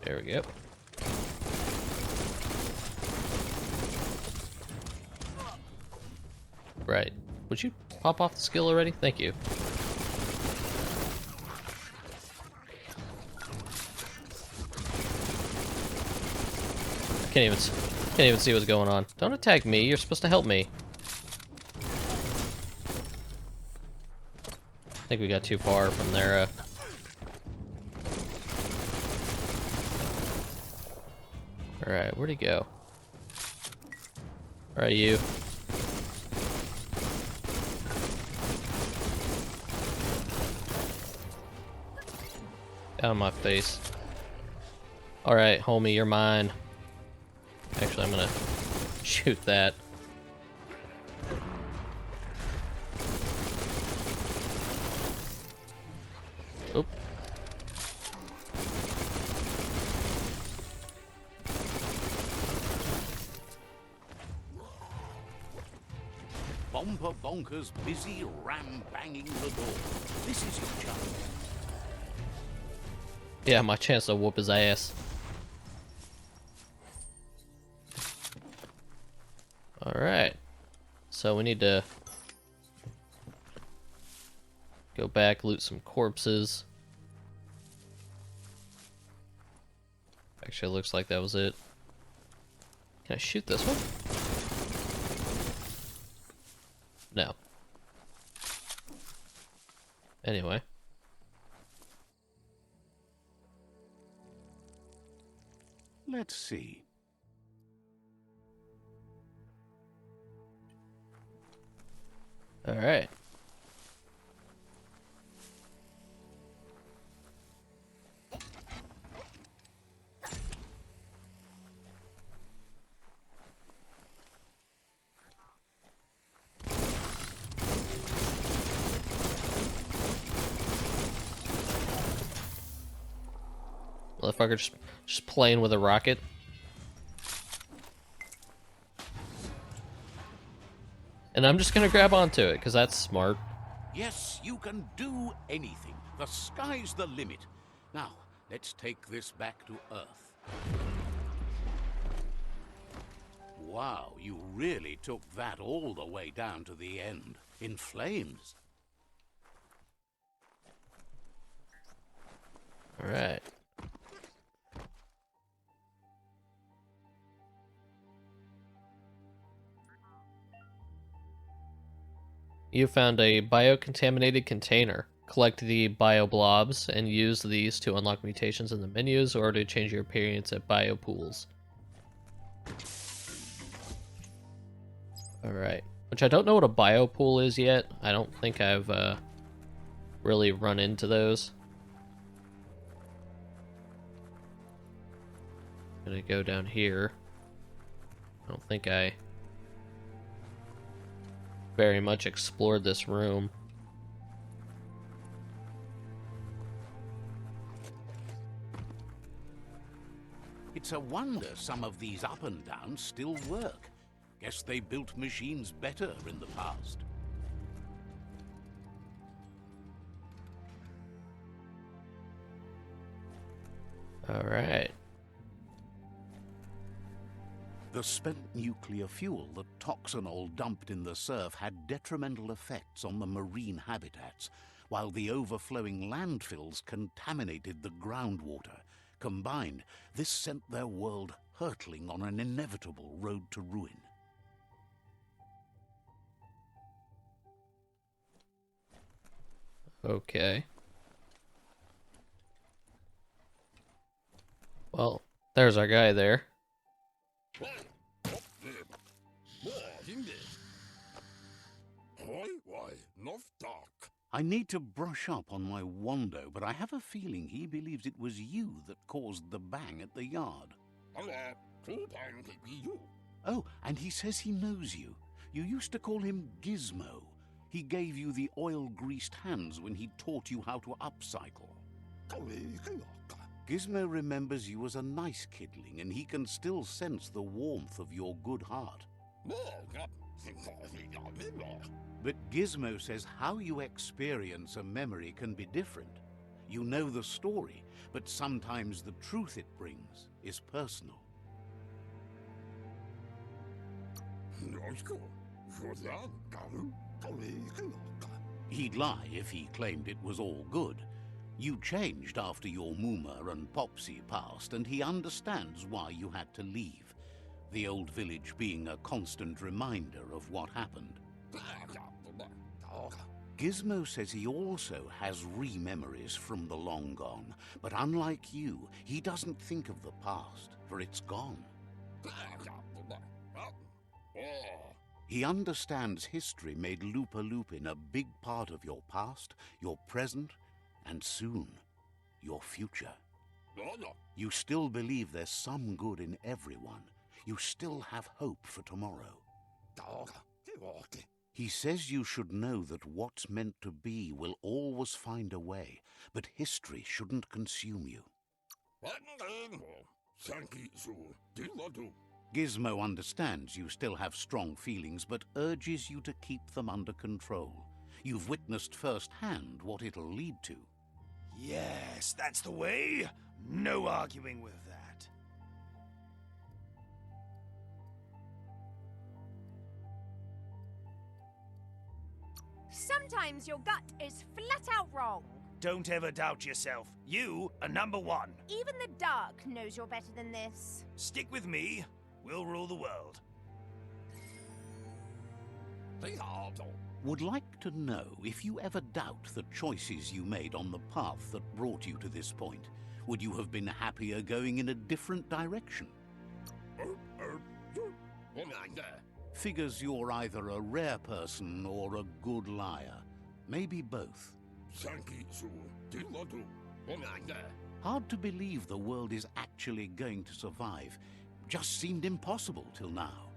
There we go. Right. Would you pop off the skill already? Thank you. can't even see what's going on. Don't attack me. You're supposed to help me. I think we got too far from there. All right, where'd he go? All right, you. Out of my face. All right, homie, you're mine. Actually, I'm gonna shoot that. Oop. Bomper Bonker's busy ram-banging the door. This is your chance. Yeah, my chance to whoop his ass. Alright. So we need to go back, loot some corpses. Actually, it looks like that was it. Can I shoot this one? No. Anyway. Let's see. Alright. Motherfucker just playing with a rocket. And I'm just gonna grab onto it, because that's smart. Yes, you can do anything. The sky's the limit. Now, let's take this back to Earth. Wow, you really took that all the way down to the end. In flames. Alright. You found a biocontaminated container. Collect the bioblobs and use these to unlock mutations in the menus or to change your appearance at biopools. Alright. Which I don't know what a biopool is yet. I don't think I've really run into those. I'm gonna go down here. I don't think I very much explored this room. It's a wonder some of these up and downs still work. Guess they built machines better in the past. Alright. The spent nuclear fuel that Toxanol dumped in the surf had detrimental effects on the marine habitats, while the overflowing landfills contaminated the groundwater. Combined, this sent their world hurtling on an inevitable road to ruin. Okay. Well, there's our guy there. I need to brush up on my Wando, but I have a feeling he believes it was you that caused the bang at the yard. Oh, and he says he knows you. You used to call him Gizmo. He gave you the oil-greased hands when he taught you how to upcycle. Gizmo remembers you as a nice kidling, and he can still sense the warmth of your good heart. But Gizmo says how you experience a memory can be different. You know the story, but sometimes the truth it brings is personal. He'd lie if he claimed it was all good. You changed after your Mooma and Popsy passed, and he understands why you had to leave. the old village being a constant reminder of what happened. Gizmo says he also has re-memories from the long gone, but unlike you, he doesn't think of the past, for it's gone. He understands history made Loopa Loopin a big part of your past, your present, and soon, your future. You still believe there's some good in everyone. You still have hope for tomorrow. He says you should know that what's meant to be will always find a way, but history shouldn't consume you. Gizmo understands you still have strong feelings, but urges you to keep them under control. You've witnessed firsthand what it'll lead to. Yes, that's the way. No arguing with that. Sometimes your gut is flat out wrong. Don't ever doubt yourself. You are number one. Even the dark knows you're better than this. Stick with me. We'll rule the world. Would like to know if you ever doubt the choices you made on the path that brought you to this point. Would you have been happier going in a different direction? Figures you're either a rare person or a good liar. Maybe both. Hard to believe the world is actually going to survive. Just seemed impossible till now.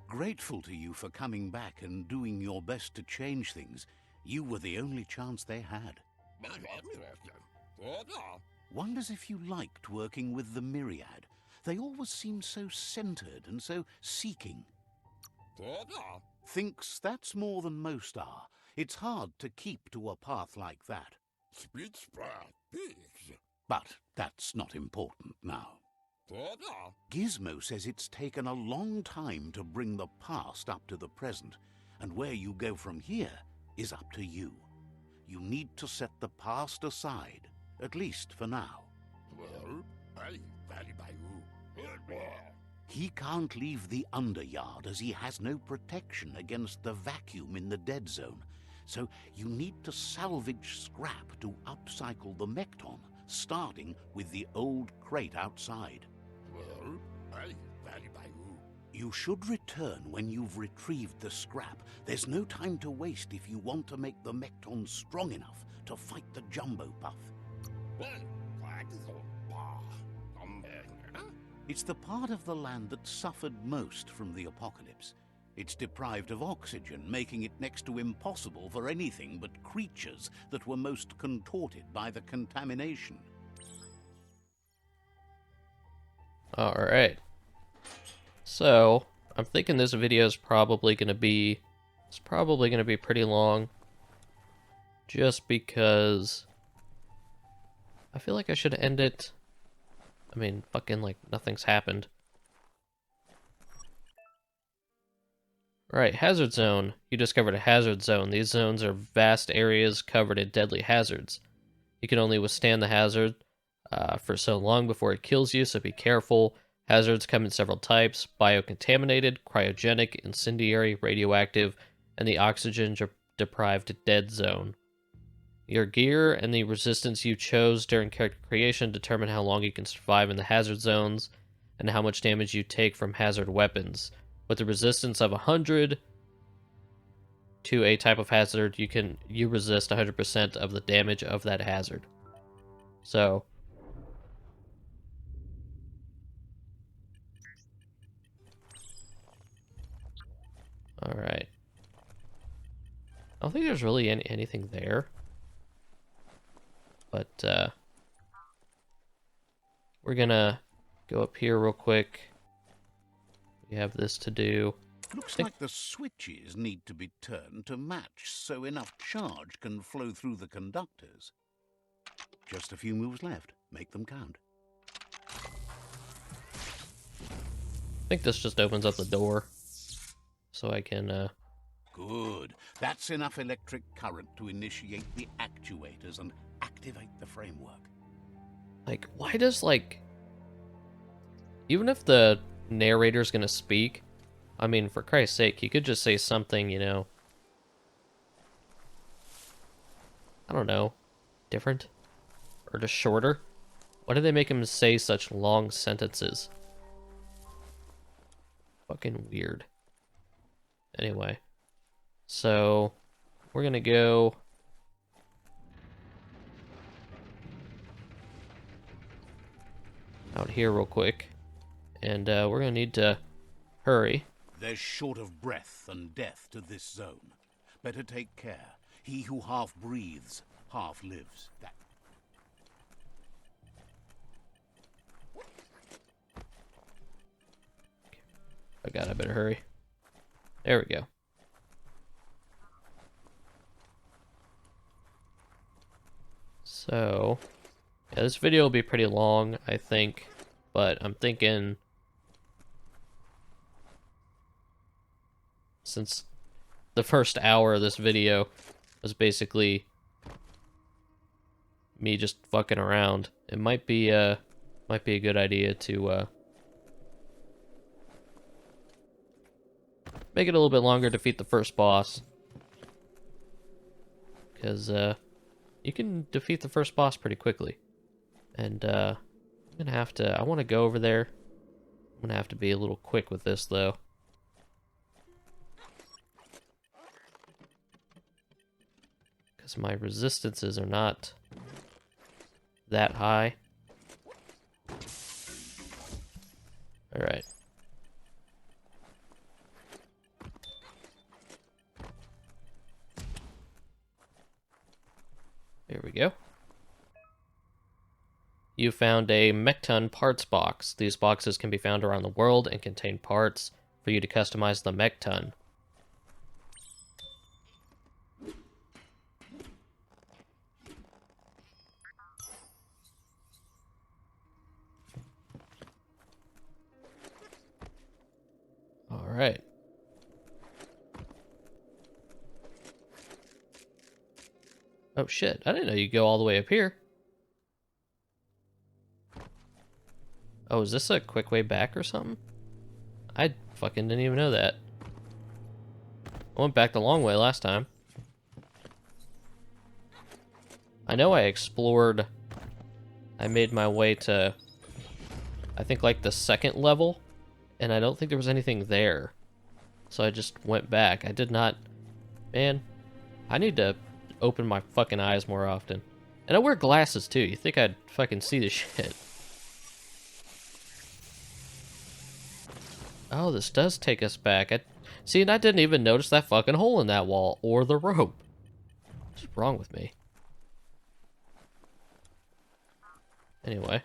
Grateful to you for coming back and doing your best to change things. You were the only chance they had. Wonders if you liked working with the Myriad. They always seem so centered and so seeking. Thinks that's more than most are. It's hard to keep to a path like that. But that's not important now. Gizmo says it's taken a long time to bring the past up to the present, and where you go from here is up to you. You need to set the past aside, at least for now. He can't leave the Underyard as he has no protection against the vacuum in the dead zone, so you need to salvage scrap to upcycle the Mekton, starting with the old crate outside. You should return when you've retrieved the scrap. There's no time to waste if you want to make the Mekton strong enough to fight the Jumbo Puff. It's the part of the land that suffered most from the apocalypse. It's deprived of oxygen, making it next to impossible for anything but creatures that were most contorted by the contamination. Alright. So, I'm thinking this video is probably going to be... It's probably going to be pretty long. Just because... I feel like I should end it... I mean, fucking, like, nothing's happened. Right, hazard zone. You discovered a hazard zone. These zones are vast areas covered in deadly hazards. You can only withstand the hazard for so long before it kills you, so be careful. Hazards come in several types: biocontaminated, cryogenic, incendiary, radioactive, and the oxygen-deprived dead zone. Your gear and the resistance you chose during character creation determine how long you can survive in the hazard zones and how much damage you take from hazard weapons. With a resistance of 100 to a type of hazard, you resist 100% of the damage of that hazard. So, all right. I don't think there's really anything there, but we're gonna go up here real quick. We have this to do. Looks like the switches need to be turned to match so enough charge can flow through the conductors. Just a few moves left. Make them count. I think this just opens up the door, so I can, Good. That's enough electric current to initiate the actuators and activate the framework. like, why does, like... even if the narrator's gonna speak, I mean, for Christ's sake, you could just say something, you know, I don't know, different? Or just shorter? Why did they make him say such long sentences? Fucking weird. Anyway, so we're gonna go out here real quick, and we're gonna need to hurry. There's short of breath and death to this zone. Better take care. He who half breathes, half lives. That I better hurry. There we go. So, yeah, this video will be pretty long, I think, but I'm thinking since the first hour of this video was basically me just fucking around, it might be a good idea to make it a little bit longer, defeat the first boss, because you can defeat the first boss pretty quickly. And I'm gonna have to, I want to go over there. I'm gonna have to be a little quick with this though, because my resistances are not that high. Alright. There we go. You found a Mechton parts box. These boxes can be found around the world and contain parts for you to customize the Mechton. Alright. Oh shit, I didn't know you could go all the way up here. Oh, is this a quick way back or something? I fucking didn't even know that. I went back the long way last time. I know I explored... I made my way to... I think like the second level, and I don't think there was anything there. So I just went back. I did not... Man, I need to open my fucking eyes more often. And I wear glasses too. You think I'd fucking see the shit. Oh, this does take us back. See, and I didn't even notice that fucking hole in that wall or the rope. What's wrong with me? Anyway.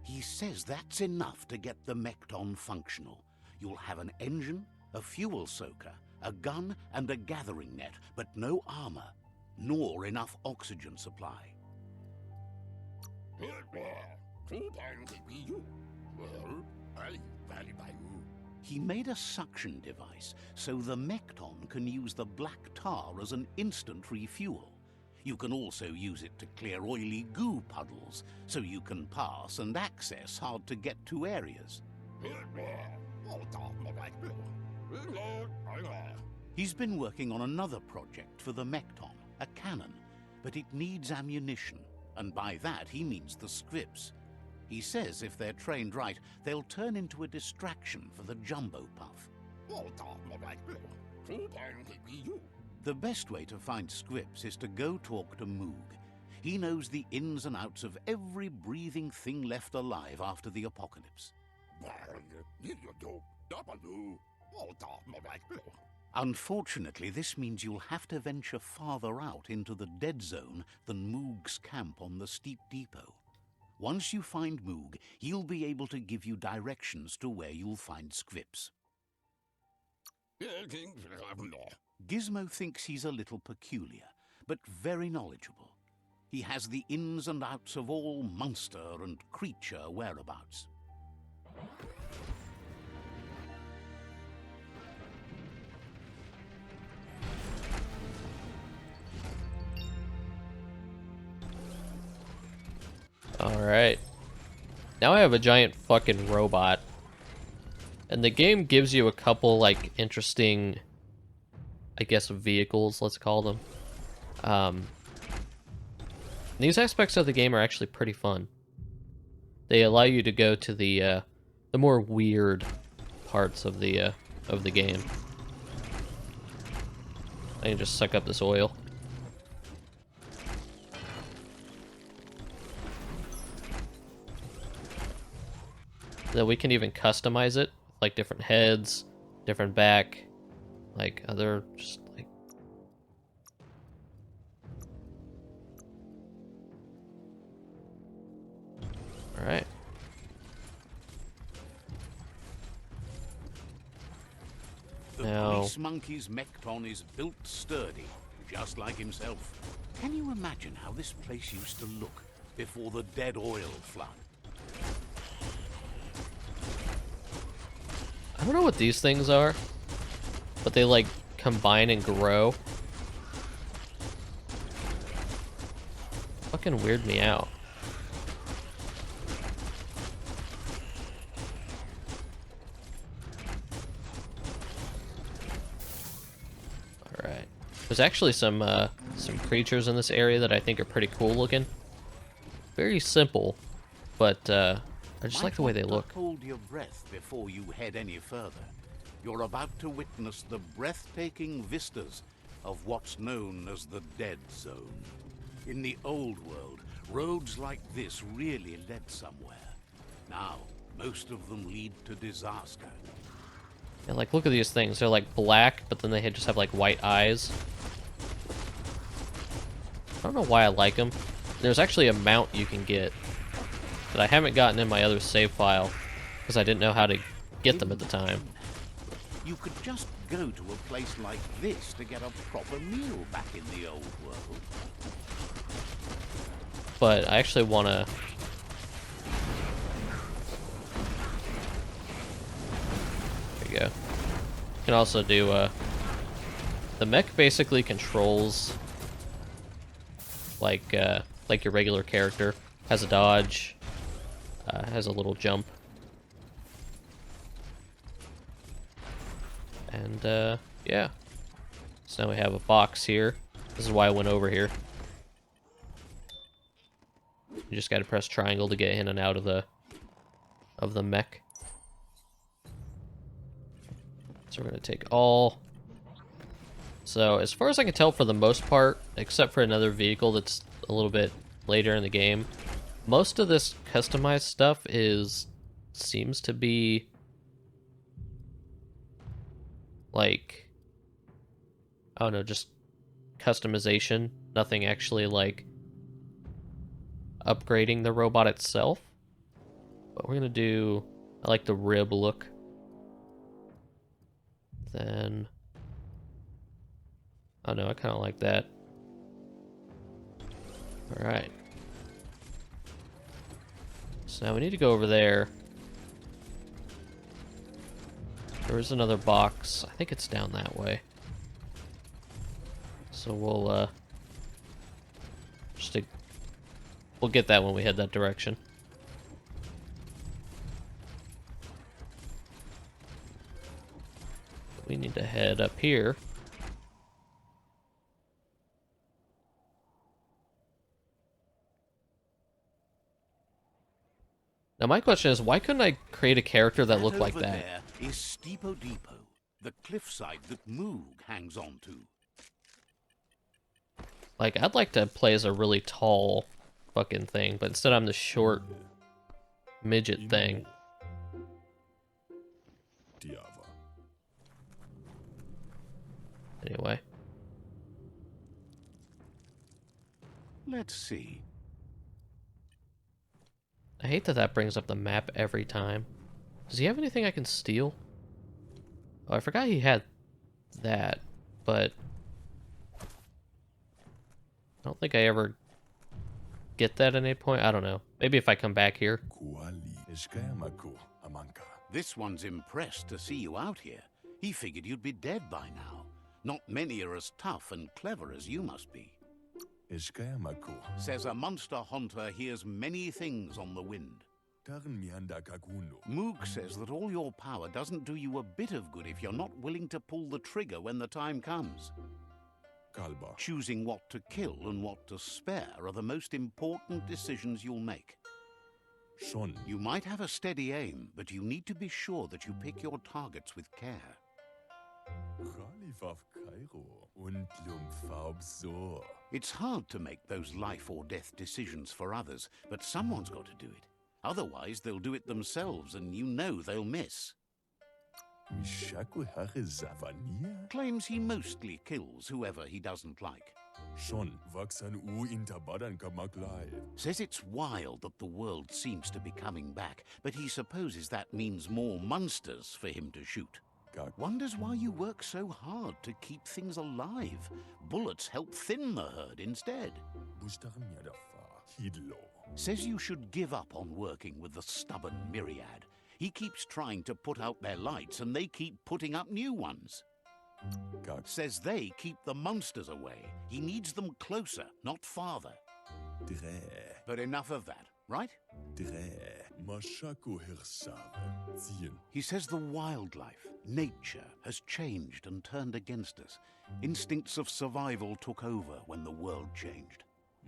He says that's enough to get the Mechton functional. You'll have an engine, a fuel soaker, a gun, and a gathering net, but no armor, nor enough oxygen supply. He made a suction device so the Mechton can use the black tar as an instant refuel. You can also use it to clear oily goo puddles, so you can pass and access hard-to-get-to areas. He's been working on another project for the Mechton, a cannon, but it needs ammunition, and by that he means the scripts. He says if they're trained right, they'll turn into a distraction for the Jumbo Puff. The best way to find scripts is to go talk to Moog. He knows the ins and outs of every breathing thing left alive after the apocalypse. Unfortunately, this means you'll have to venture farther out into the dead zone than Moog's camp on the steep depot. Once you find Moog, he'll be able to give you directions to where you'll find scripts. Gizmo thinks he's a little peculiar, but very knowledgeable. He has the ins and outs of all monster and creature whereabouts. Alright. Now I have a giant fucking robot. And the game gives you a couple, like, interesting, I guess, vehicles, let's call them. These aspects of the game are actually pretty fun. They allow you to go to the more weird parts of the game. I can just suck up this oil. Then we can even customize it, like different heads, different back, like other just like. All right. The Now, police monkey's mekton is built sturdy, just like himself. Can you imagine how this place used to look before the dead oil flood? I don't know what these things are, but they like combine and grow. Fucking weird me out. Alright. There's actually some creatures in this area that I think are pretty cool looking. Very simple, but I just like the way they look. Hold your breath before you head any further. You're about to witness the breathtaking vistas of what's known as the Dead Zone. In the old world, roads like this really led somewhere. Now, most of them lead to disaster. Yeah, like, look at these things. They're like black, but then they just have like white eyes. I don't know why I like them. There's actually a mount you can get that I haven't gotten in my other save file because I didn't know how to get them at the time. You could just go to a place like this to get a proper meal back in the old world. But I actually want to... There you go. You can also do... The mech basically controls like your regular character. Has a dodge, has a little jump. And, yeah. So now we have a box here. This is why I went over here. You just gotta press triangle to get in and out of the mech. So we're gonna take all. So as far as I can tell, for the most part, except for another vehicle that's a little bit later in the game, most of this customized stuff seems to be like, I don't know, just customization. Nothing actually like upgrading the robot itself. But we're gonna do, I like the rib look. Then, oh no, I kind of like that. All right. So now we need to go over there. There is another box. I think it's down that way. So we'll we'll get that when we head that direction. We need to head up here. Now my question is, why couldn't I create a character that looked like that? There is Steepo Depot, the cliffside that Moog hangs on to. Like, I'd like to play as a really tall fucking thing, but instead I'm the short midget thing. Anyway. Let's see. I hate that that brings up the map every time. Does he have anything I can steal? Oh, I forgot he had that, but I don't think I ever get that at any point. I don't know. Maybe if I come back here. Amanka. This one's impressed to see you out here. He figured you'd be dead by now. Not many are as tough and clever as you must be. Ishkayamaku. Says a monster hunter hears many things on the wind. Taran mianda kakuno. Moog says that all your power doesn't do you a bit of good if you're not willing to pull the trigger when the time comes. Kalba. Choosing what to kill and what to spare are the most important decisions you'll make. Shon. You might have a steady aim, but you need to be sure that you pick your targets with care. Khalifaf Cairo. Und Lumfabsor. It's hard to make those life or death decisions for others, but someone's got to do it. Otherwise, they'll do it themselves, and you know they'll miss. Mishaku Hare Zavania? Claims he mostly kills whoever he doesn't like. Shon. Vaksan U Intabadan Kamaklai. Says it's wild that the world seems to be coming back, but he supposes that means more monsters for him to shoot. Gak. Wonders why you work so hard to keep things alive. Bullets help thin the herd instead. Bushtaran Yadafa. Hidlo. Says you should give up on working with the stubborn myriad. He keeps trying to put out their lights and they keep putting up new ones. Gak. Says they keep the monsters away. He needs them closer, not farther. Dre. But enough of that, right? Dre. Mashaku Hirsave. Zien. He says the wildlife, nature, has changed and turned against us. Instincts of survival took over when the world changed.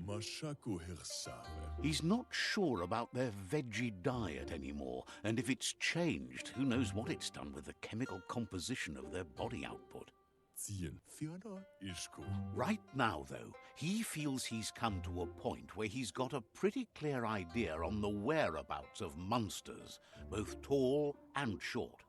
Mashaku Hirsave. He's not sure about their veggie diet anymore, and if it's changed, who knows what it's done with the chemical composition of their body output. Zien. Fiona Ishku. Right now, though, he feels he's come to a point where he's got a pretty clear idea on the whereabouts of monsters, both tall and short.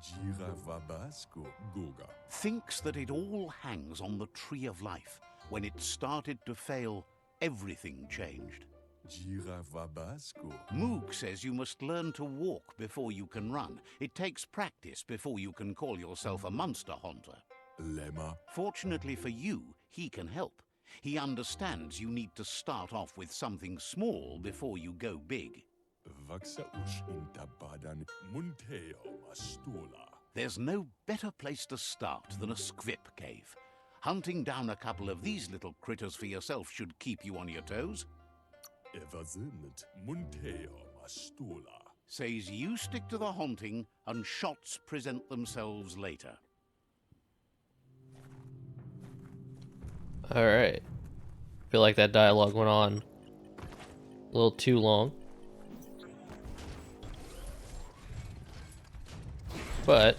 Jira Vabasco. Goga. Thinks that it all hangs on the tree of life. When it started to fail, everything changed. Jira Vabasco. Moog says you must learn to walk before you can run. It takes practice before you can call yourself a monster hunter. Lemma. Fortunately for you, he can help. He understands you need to start off with something small before you go big. Vaxa Ush Intabadan Munteo Mastula. There's no better place to start than a squip cave. Hunting down a couple of these little critters for yourself should keep you on your toes. Evazimit Munteo Mastula. Says you stick to the hunting and shots present themselves later. Alright. Feel like that dialogue went on a little too long. But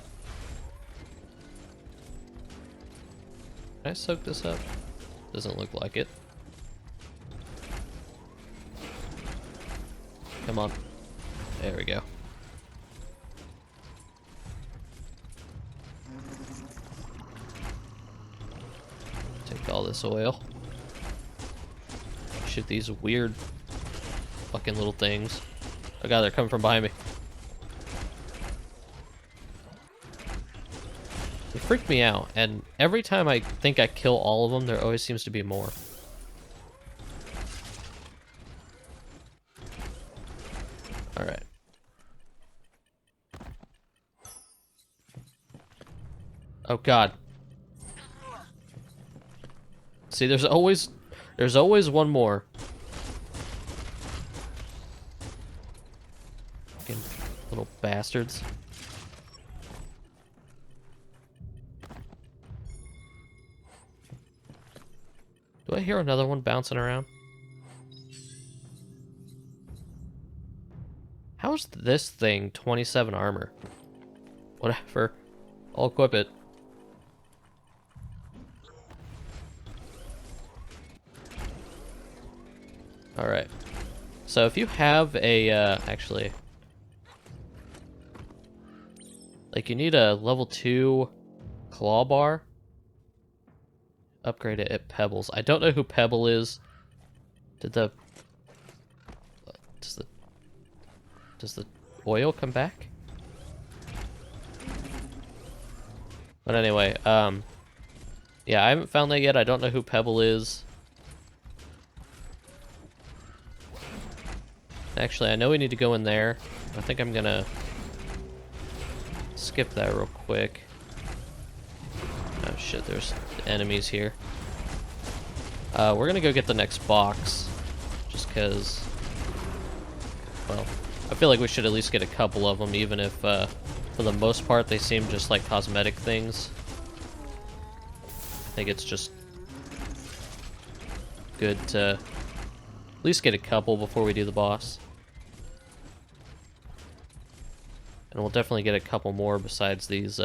can I soak this up? Doesn't look like it. Come on. There we go. Take all this oil. Shoot these weird fucking little things. Oh god, they're coming from behind me. They freak me out, and every time I think I kill all of them, there always seems to be more. Alright. Oh god. See, there's always one more. Fucking little bastards. Do I hear another one bouncing around? How's this thing 27 armor? Whatever. I'll equip it. Alright. So if you have a, actually... like, you need a level 2 claw bar. Upgrade it at Pebbles. I don't know who Pebble is. Does the oil come back? But anyway, yeah, I haven't found that yet. I don't know who Pebble is. Actually, I know we need to go in there. I think I'm gonna skip that real quick. Oh shit, there's enemies here. We're gonna go get the next box. Just because, well, I feel like we should at least get a couple of them, even if, for the most part, they seem just like cosmetic things. I think it's just good to at least get a couple before we do the boss. And we'll definitely get a couple more besides these,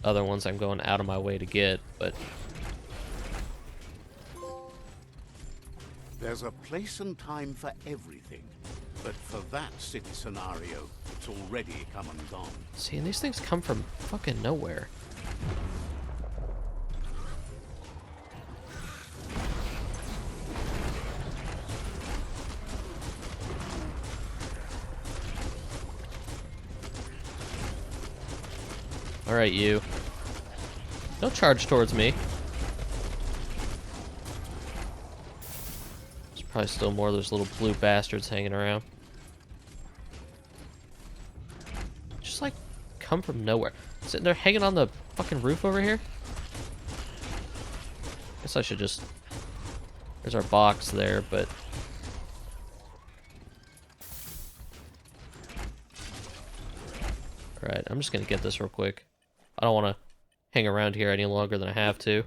other ones I'm going out of my way to get, but... There's a place and time for everything, but for that city scenario, it's already come and gone. See, and these things come from fucking nowhere. Alright, you. Don't charge towards me. There's probably still more of those little blue bastards hanging around. Just like, come from nowhere. Sitting there hanging on the fucking roof over here? Guess I should just... There's our box there, but... Alright, I'm just gonna get this real quick. I don't want to hang around here any longer than I have to.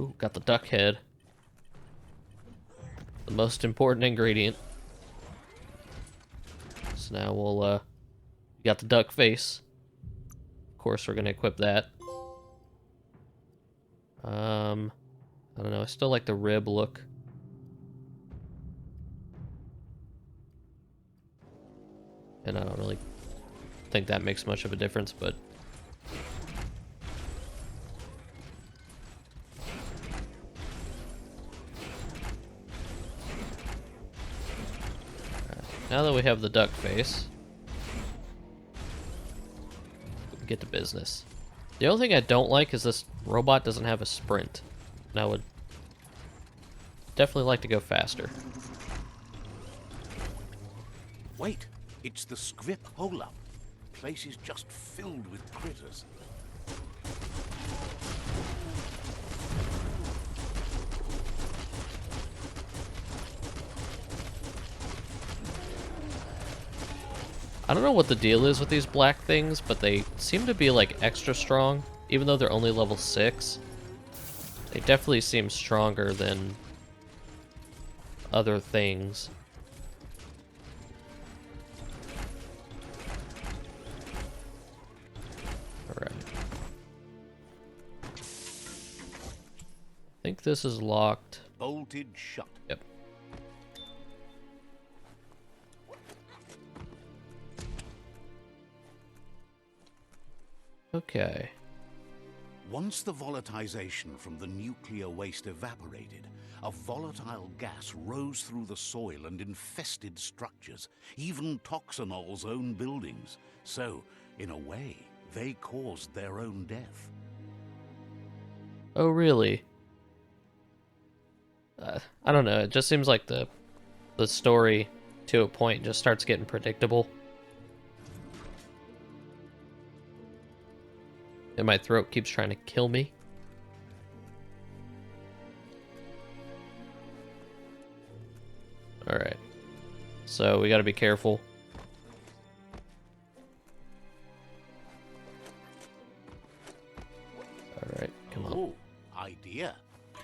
Ooh, got the duck head. The most important ingredient. So now we'll, got the duck face. Of course, we're gonna equip that. I don't know, I still like the rib look. And I don't really think that makes much of a difference, but... Now that we have the duck face, we can get to business. The only thing I don't like is this robot doesn't have a sprint. And I would definitely like to go faster. Wait, it's the Scrip hole-up. Place is just filled with critters. I don't know what the deal is with these black things, but they seem to be like extra strong, even though they're only level 6. They definitely seem stronger than other things. Alright. I think this is locked. Bolted shut. Yep. Okay. Once the volatilization from the nuclear waste evaporated, a volatile gas rose through the soil and infested structures, even Toxanol's own buildings. So, in a way, they caused their own death. Oh, really? I don't know. It just seems like the story, to a point, just starts getting predictable. And my throat keeps trying to kill me. Alright. So we gotta be careful. Alright, come on. Oh, idea.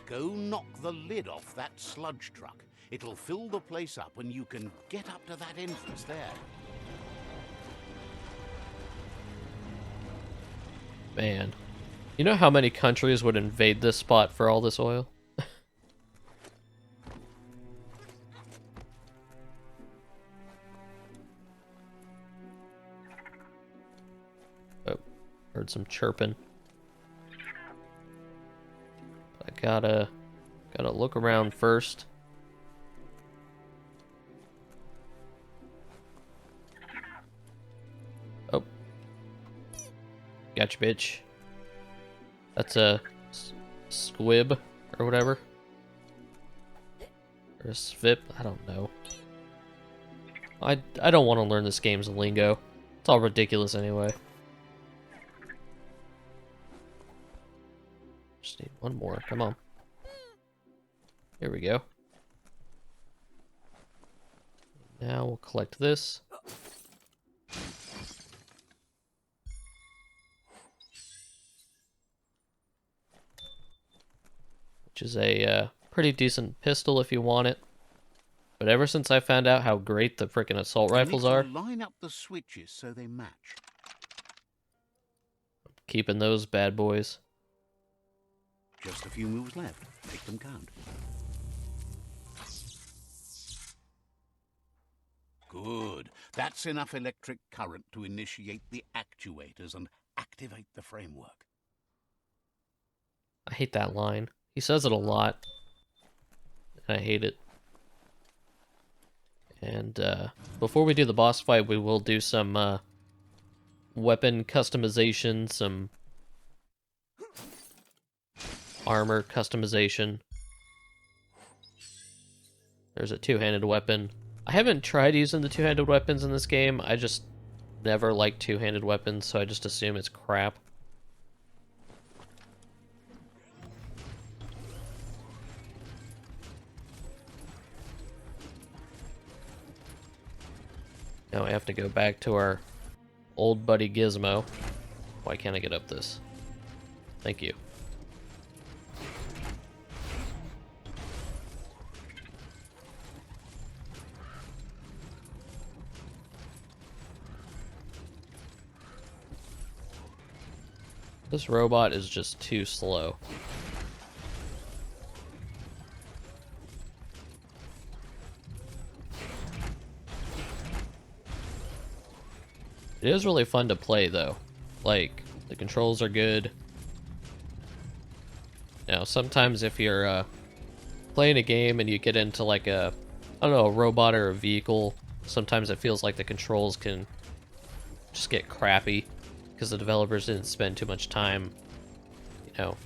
Go knock the lid off that sludge truck. It'll fill the place up and you can get up to that entrance there. Man. You know how many countries would invade this spot for all this oil? Oh, heard some chirping. I gotta look around first. Oh. Gotcha, bitch. That's a squib or whatever. Or a svip? I don't know. I don't want to learn this game's lingo. It's all ridiculous anyway. Just need one more. Come on. Here we go. Now we'll collect this. Which is a pretty decent pistol if you want it. But ever since I found out how great the frickin' assault rifles are, line up the switches so they match. keeping those bad boys. Just a few moves left. Make them count. Good. That's enough electric current to initiate the actuators and activate the framework. I hate that line. He says it a lot. And I hate it. And before we do the boss fight, we will do some weapon customization, some armor customization. There's a two-handed weapon. I haven't tried using the two-handed weapons in this game. I just never liked two-handed weapons, so I just assume it's crap. Now I have to go back to our old buddy Gizmo. Why can't I get up this? Thank you. This robot is just too slow. It is really fun to play, though. Like, the controls are good. Now, sometimes if you're playing a game and you get into like a, I don't know, a robot or a vehicle, sometimes it feels like the controls can just get crappy because the developers didn't spend too much time, you know,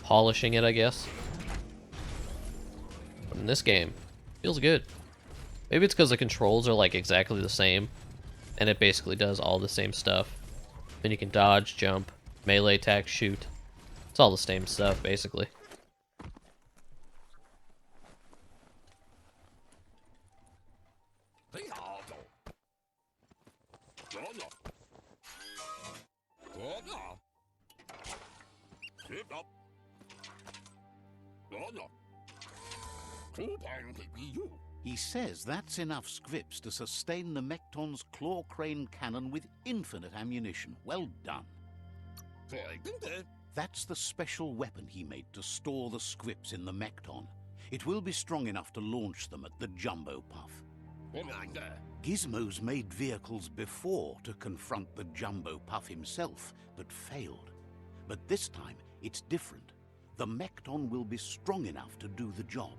polishing it, I guess. But in this game, it feels good. Maybe it's because the controls are like exactly the same, and it basically does all the same stuff. Then you can dodge, jump, melee attack, shoot. It's all the same stuff, basically. He says that's enough scripts to sustain the Mekton's claw crane cannon with infinite ammunition. Well done. That's the special weapon he made to store the scripts in the Mekton. It will be strong enough to launch them at the Jumbo Puff. Gizmo's made vehicles before to confront the Jumbo Puff himself, but failed. But this time, it's different. The Mekton will be strong enough to do the job.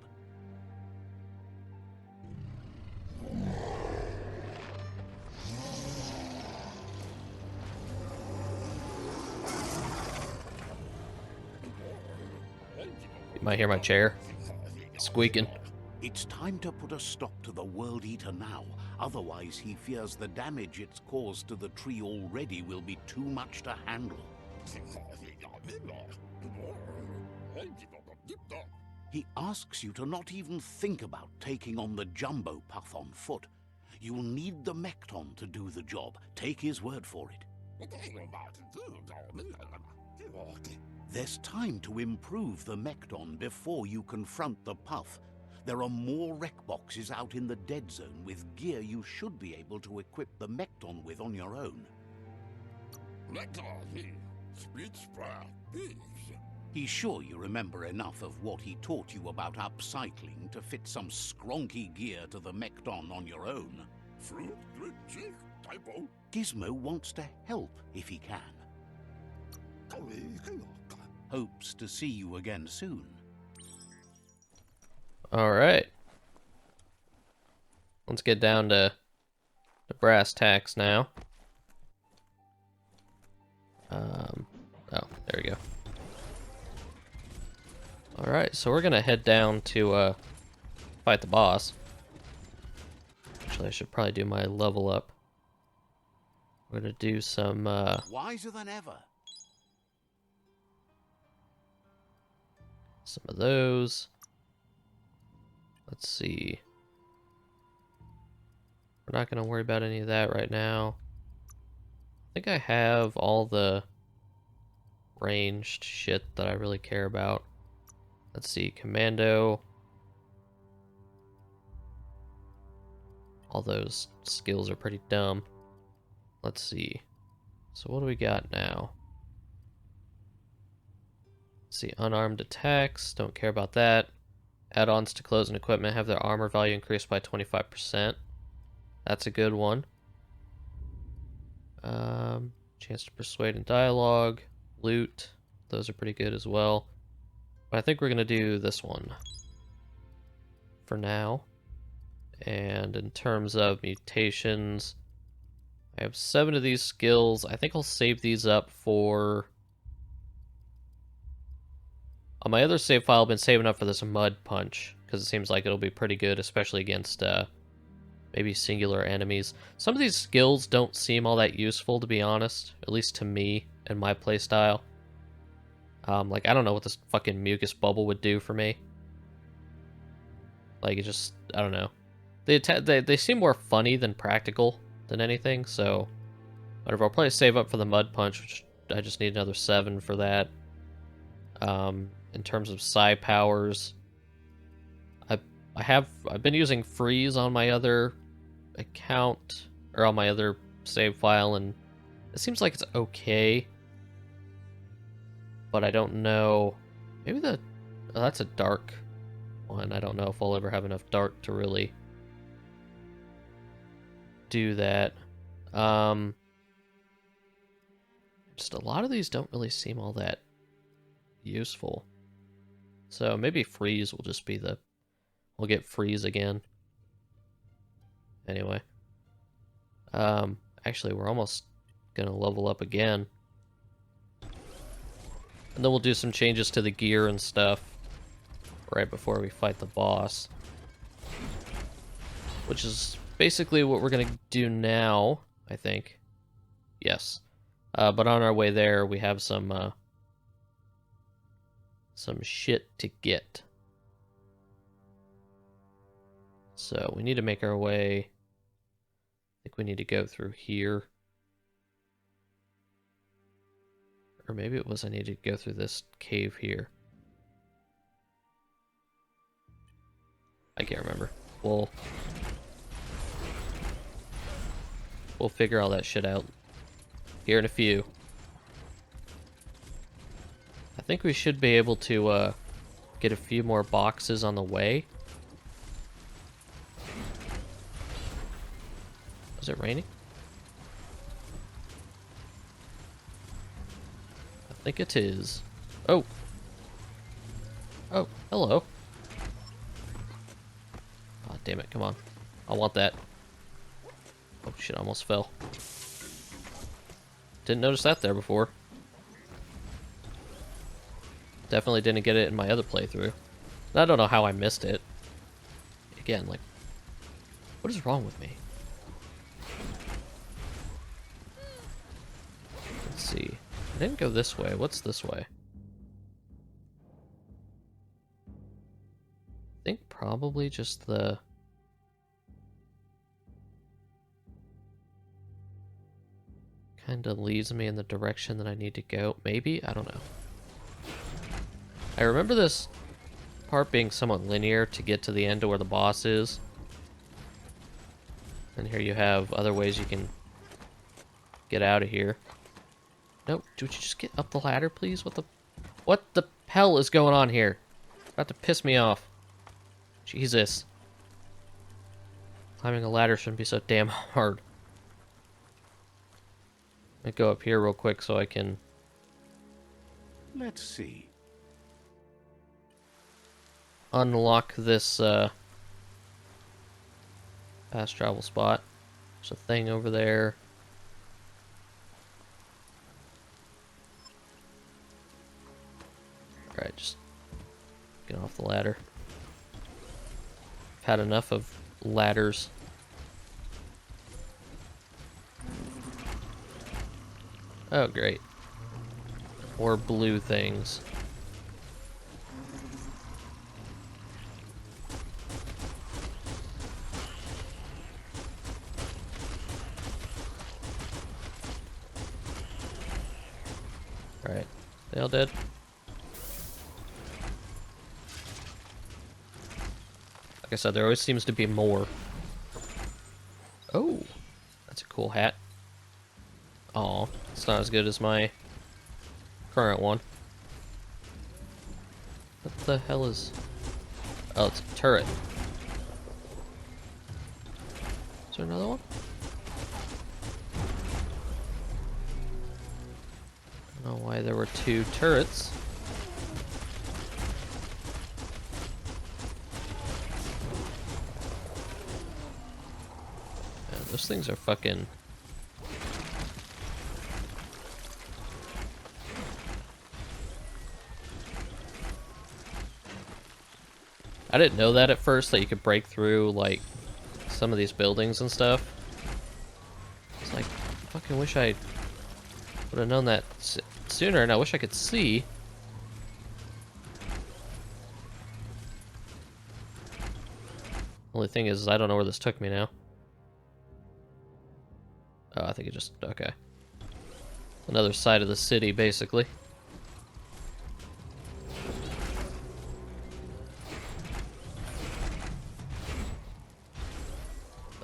You might hear my chair squeaking. It's time to put a stop to the World Eater now. Otherwise, he fears the damage it's caused to the tree already will be too much to handle. He asks you to not even think about taking on the Jumbo Puff on foot. You'll need the Mekton to do the job. Take his word for it. There's time to improve the Mekton before you confront the Puff. There are more wreck boxes out in the dead zone with gear you should be able to equip the Mekton with on your own. He's sure you remember enough of what he taught you about upcycling to fit some skronky gear to the Mekton on your own. Gizmo wants to help if he can. Hopes to see you again soon. Alright. Let's get down to the brass tacks now. Oh, there we go. Alright, so we're gonna head down to fight the boss. Actually, I should probably do my level up. We're gonna do some Wiser than ever. some of those. Let's see. We're not gonna worry about any of that right now. I think I have all the ranged shit that I really care about. Let's see, commando. All those skills are pretty dumb. Let's see. So what do we got now? Let's see, unarmed attacks, don't care about that. Add-ons to clothes and equipment have their armor value increased by 25%. That's a good one. Chance to persuade in dialogue, loot, those are pretty good as well. But I think we're gonna do this one for now. And in terms of mutations, I have 7 of these skills. I think I'll save these up for... On my other save file, I've been saving up for this Mud Punch, because it seems like it'll be pretty good, especially against maybe singular enemies. Some of these skills don't seem all that useful, to be honest, at least to me and my playstyle. Like, I don't know what this fucking mucus bubble would do for me. Like, it just, I don't know. They seem more funny than practical than anything, so whatever. I'll probably save up for the Mud Punch, which I just need another 7 for that. In terms of psi powers, I've been using freeze on my other account or on my other save file, and it seems like it's okay. But I don't know. Maybe that's a dark one. I don't know if I'll ever have enough dark to really do that. Just a lot of these don't really seem all that useful. So maybe freeze will just be we'll get freeze again. Anyway. Actually, we're almost gonna level up again. And then we'll do some changes to the gear and stuff right before we fight the boss. Which is basically what we're gonna do now, I think. Yes. But on our way there, we have some shit to get. So we need to make our way. I think we need to go through here. Or maybe it was I needed to go through this cave here. I can't remember. We'll figure all that shit out here in a few. I think we should be able to get a few more boxes on the way. Is it raining? I think it is. Oh. Oh, hello. Oh, damn it, come on. I want that. Oh shit, I almost fell. Didn't notice that there before. Definitely didn't get it in my other playthrough. I don't know how I missed it. Again, like, what is wrong with me? Let's see. I didn't go this way. What's this way? I think probably just the... kind of leads me in the direction that I need to go. Maybe? I don't know. I remember this part being somewhat linear to get to the end of where the boss is. And here you have other ways you can get out of here. Nope, would you just get up the ladder, please? What the hell is going on here? About to piss me off. Jesus. Climbing a ladder shouldn't be so damn hard. Let me go up here real quick so I can... Let's see. unlock this fast travel spot. There's a thing over there. Alright, just Get off the ladder. I've had enough of ladders. Oh, great. More blue things. Alright. They all dead? Like I said, there always seems to be more. Oh! That's a cool hat. Aw, it's not as good as my current one. What the hell is... Oh, it's a turret. Is there another one? I don't know why there were 2 turrets. Yeah, those things are fucking... I didn't know that at first, that you could break through, like, some of these buildings and stuff. It's like, I fucking wish I would have known that sooner, and I wish I could see. Only thing is I don't know where this took me now. Oh, I think it just... okay. Another side of the city, basically.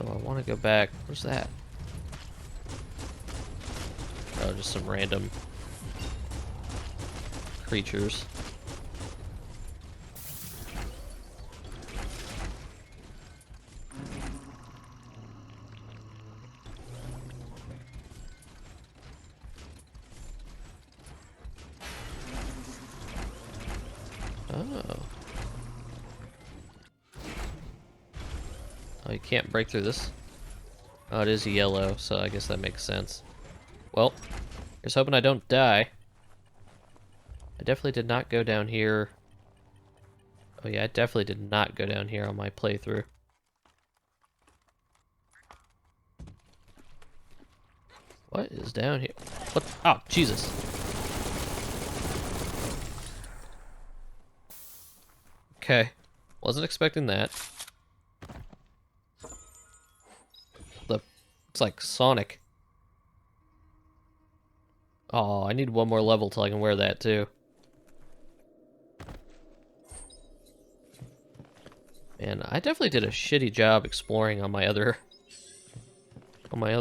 Oh, I want to go back. Where's that? Oh, just some random creatures. Oh. Oh, you can't break through this? Oh, it is yellow, so I guess that makes sense. Well, here's hoping I don't die. I definitely did not go down here. Oh yeah, I definitely did not go down here on my playthrough. What is down here? What? Oh, Jesus. Okay. Wasn't expecting that. It's like Sonic. Oh, I need one more level till I can wear that too. Man, I definitely did a shitty job exploring on my other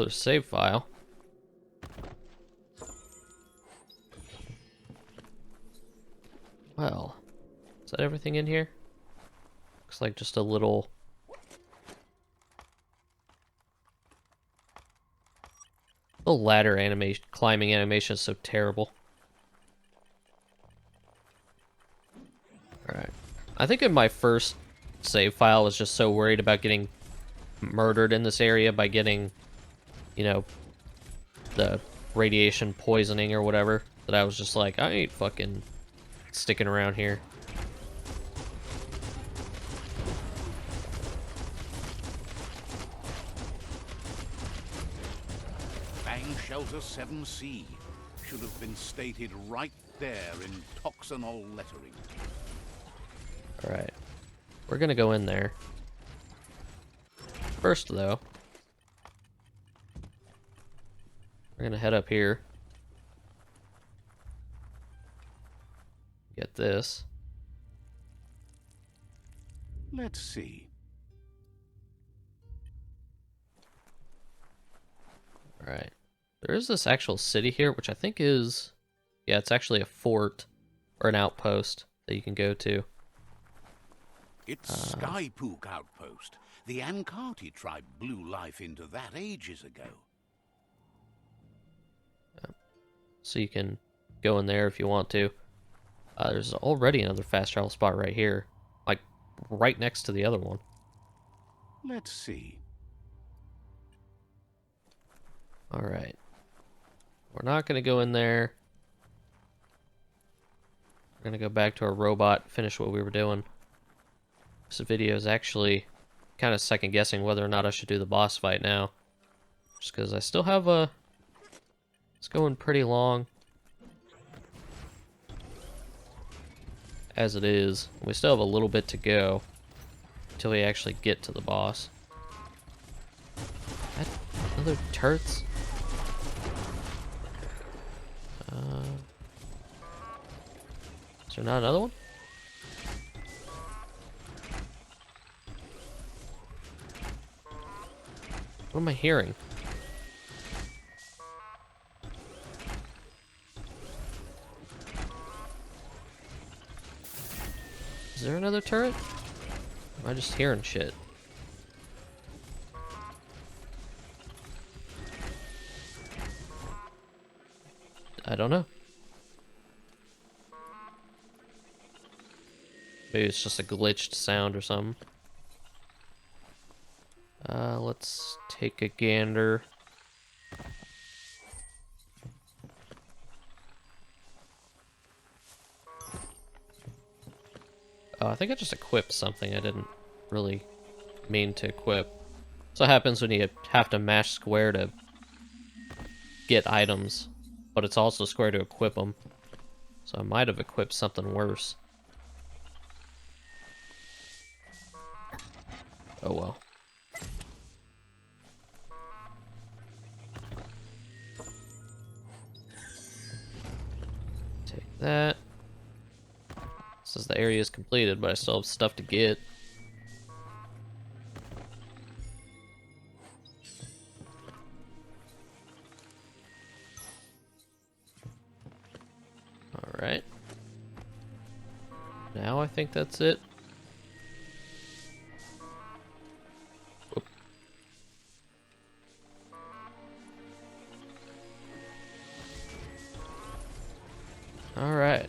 save file. Well, is that everything in here? Looks like just a little... The ladder animation, climbing animation is so terrible. Alright. I think in my first save file I was just so worried about getting murdered in this area by getting, you know, the radiation poisoning or whatever, that I was just like, I ain't fucking sticking around here. Bang Shelter 7C should have been stated right there in toxanol lettering. Alright. We're gonna go in there. First, though, we're gonna head up here. Get this. Let's see. Alright. There is this actual city here, which I think is... yeah, it's actually a fort, or an outpost, that you can go to. It's Skypook Outpost. The Ankati tribe blew life into that ages ago. So you can go in there if you want to. There's already another fast travel spot right here. Like, right next to the other one. Let's see. Alright. We're not going to go in there. We're gonna go back to our robot, finish what we were doing. This video is actually kind of second guessing whether or not I should do the boss fight now. Just because I still have a... It's going pretty long. As it is. We still have a little bit to go until we actually get to the boss. Other turrets? Is there not another one? What am I hearing? Is there another turret? Or am I just hearing shit? I don't know. Maybe it's just a glitched sound or something. Let's take a gander. Oh, I think I just equipped something I didn't really mean to equip. So it happens when you have to mash square to get items, but it's also square to equip them. So I might have equipped something worse. Oh well. Take that. Says the area is completed, but I still have stuff to get. Alright. Now I think that's it. Whoop. Alright.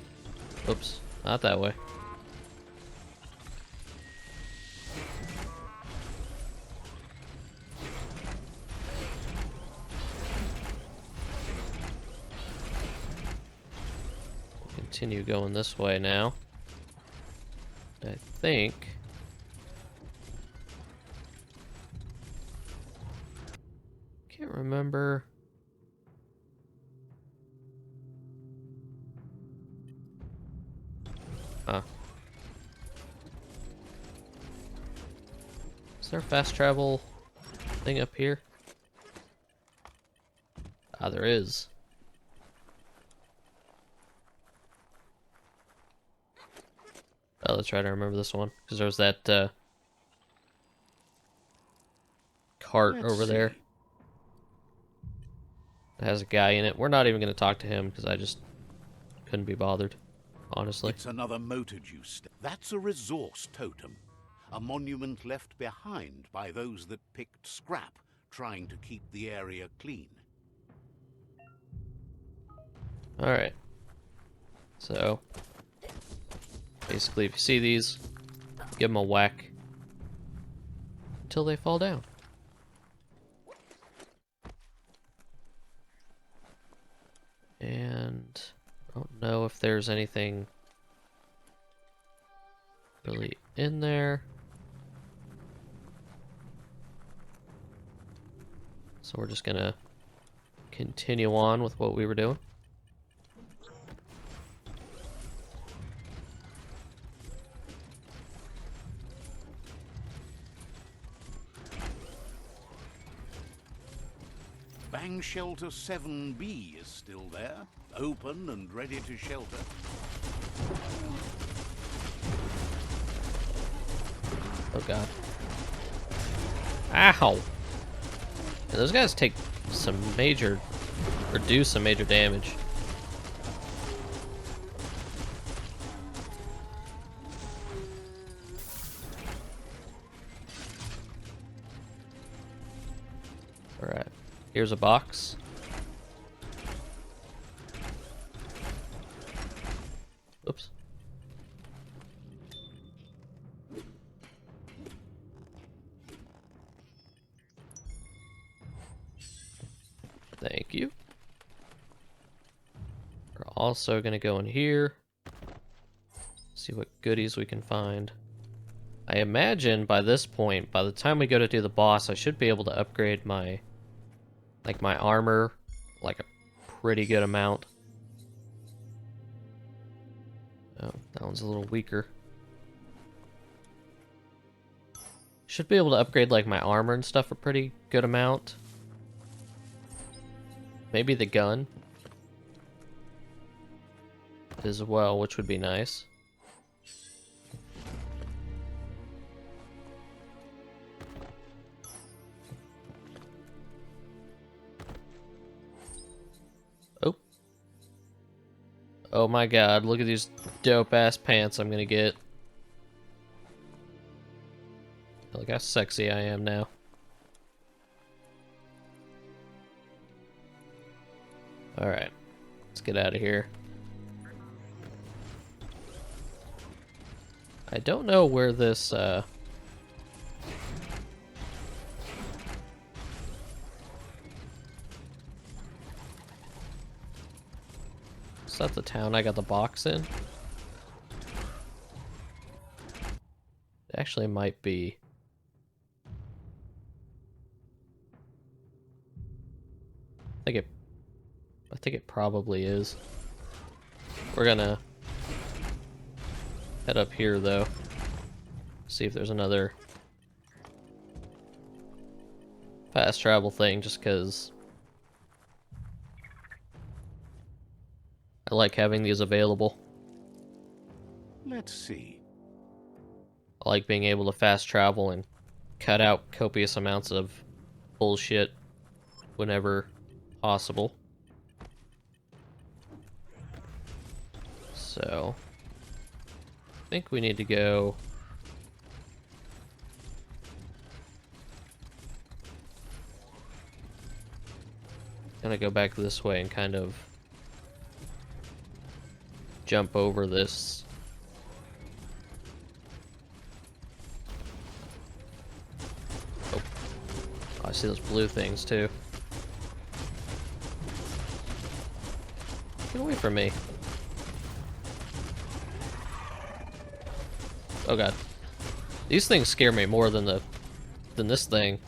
Oops. Not that way. Continue going this way now. I think... Can't remember... Huh. Is there a fast travel thing up here? Ah, there is. Oh, let's try to remember this one. Because there was that cart over there. It has a guy in it. We're not even going to talk to him because I just couldn't be bothered, honestly. It's another motor juice. That's a resource totem. A monument left behind by those that picked scrap, trying to keep the area clean. Alright. So, basically, if you see these, give them a whack until they fall down. And I don't know if there's anything really in there. So we're just gonna continue on with what we were doing. Bang Shelter 7B is still there, open and ready to shelter. Oh god. Ow! Yeah, those guys take some major, or do some major damage. Alright, here's a box. Oops. Thank you. We're also gonna go in here. See what goodies we can find. I imagine by this point, by the time we go to do the boss, I should be able to upgrade my, like, my armor, like, a pretty good amount. Oh, that one's a little weaker. Should be able to upgrade, like, my armor and stuff a pretty good amount. Maybe the gun as well, which would be nice. Oh. Oh my god, look at these dope-ass pants I'm gonna get. Look how sexy I am now. Alright, let's get out of here. I don't know where this, is that the town I got the box in? It actually might be. I think it probably is. We're gonna head up here though. See if there's another fast travel thing, just because I like having these available. Let's see. I like being able to fast travel and cut out copious amounts of bullshit whenever possible. So, I think we need to go. Gonna go back this way and kind of jump over this. Oh, I see those blue things too. Get away from me. Oh god. These things scare me more than this thing.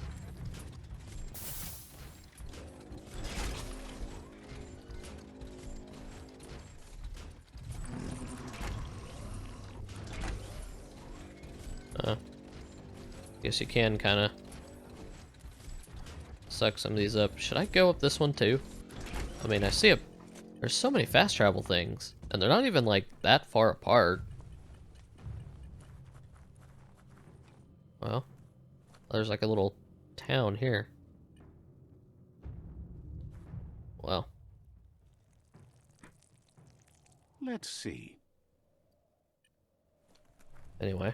Guess you can kind of suck some of these up. Should I go up this one too? I mean, I see there's so many fast travel things, and they're not even like that far apart. Well, there's like a little town here. Well. Let's see. Anyway.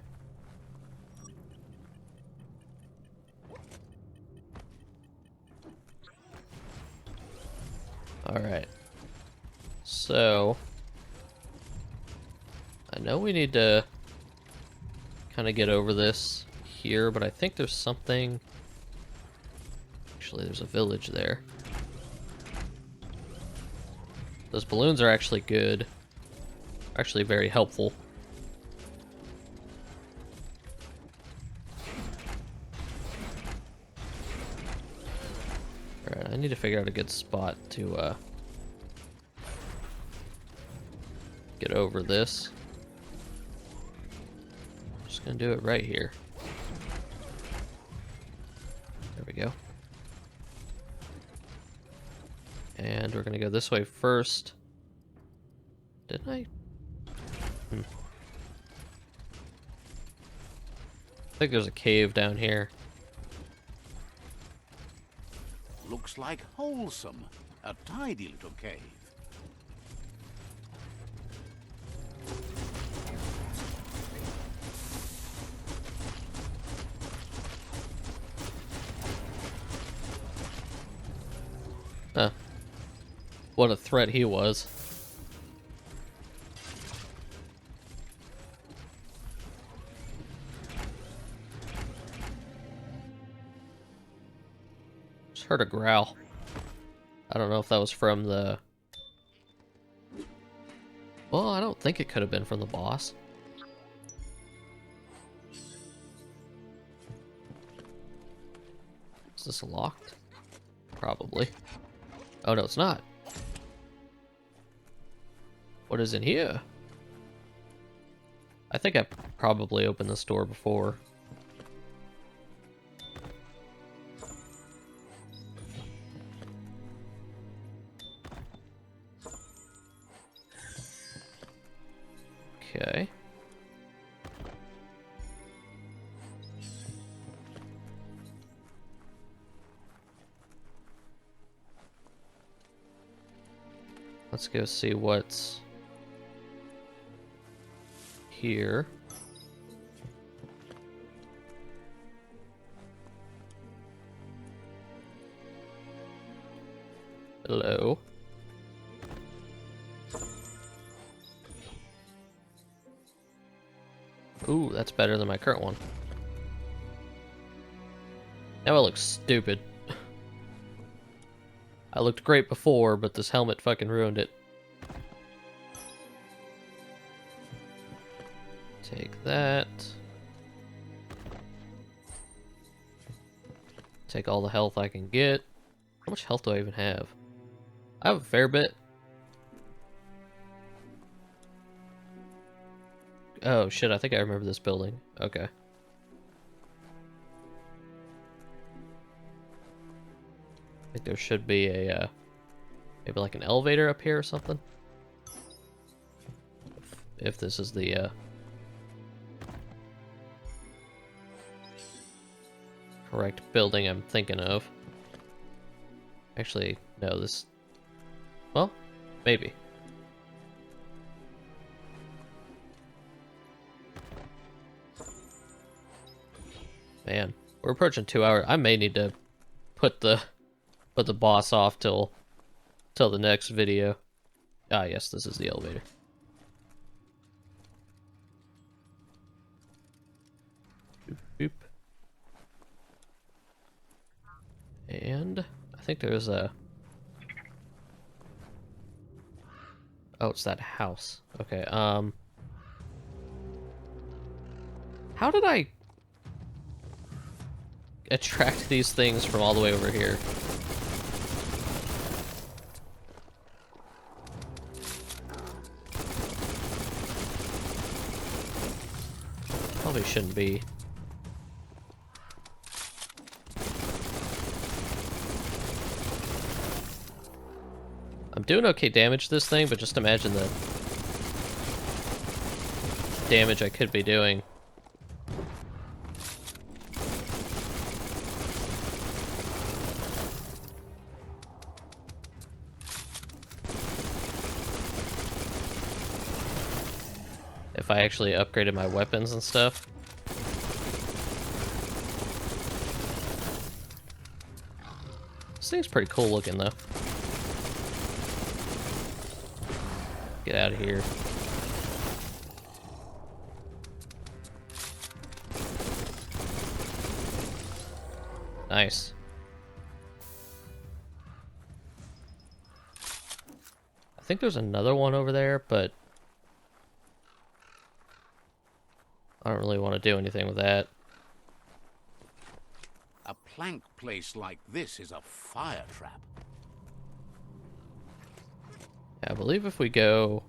Alright. So, I know we need to kind of get over this here, but I think there's something. Actually, there's a village there. Those balloons are actually good. Actually very helpful. Alright, I need to figure out a good spot to get over this. Just gonna do it right here. There we go. And we're gonna go this way first. Didn't I? I think there's a cave down here. Looks like wholesome. A tidy little cave. Huh. What a threat he was. Just heard a growl. I don't know if that was from the... Well, I don't think it could have been from the boss. this locked? Probably. Oh no, it's not. What is in here? I think I probably opened this door before. Okay. Let's go see what's here. Hello. Ooh, that's better than my current one. Now it looks stupid. I looked great before, but this helmet fucking ruined it. Take that. Take all the health I can get. How much health do I even have? I have a fair bit. Oh shit, I think I remember this building. Okay. I think there should be a, maybe like an elevator up here or something. If this is the, correct building I'm thinking of. Actually, no, this... Well, maybe. Man, we're approaching 2 hours. I may need to put the boss off till the next video. Ah, yes, this is the elevator. Boop, boop. And I think there's a... Oh, it's that house. Okay, how did I attract these things from all the way over here? Probably shouldn't be. I'm doing okay damage to this thing, but just imagine the damage I could be doing. If I actually upgraded my weapons and stuff. This thing's pretty cool looking though. Get out of here. Nice. I think there's another one over there, but I don't really want to do anything with that. A plank place like this is a fire trap. Yeah, I believe if we go...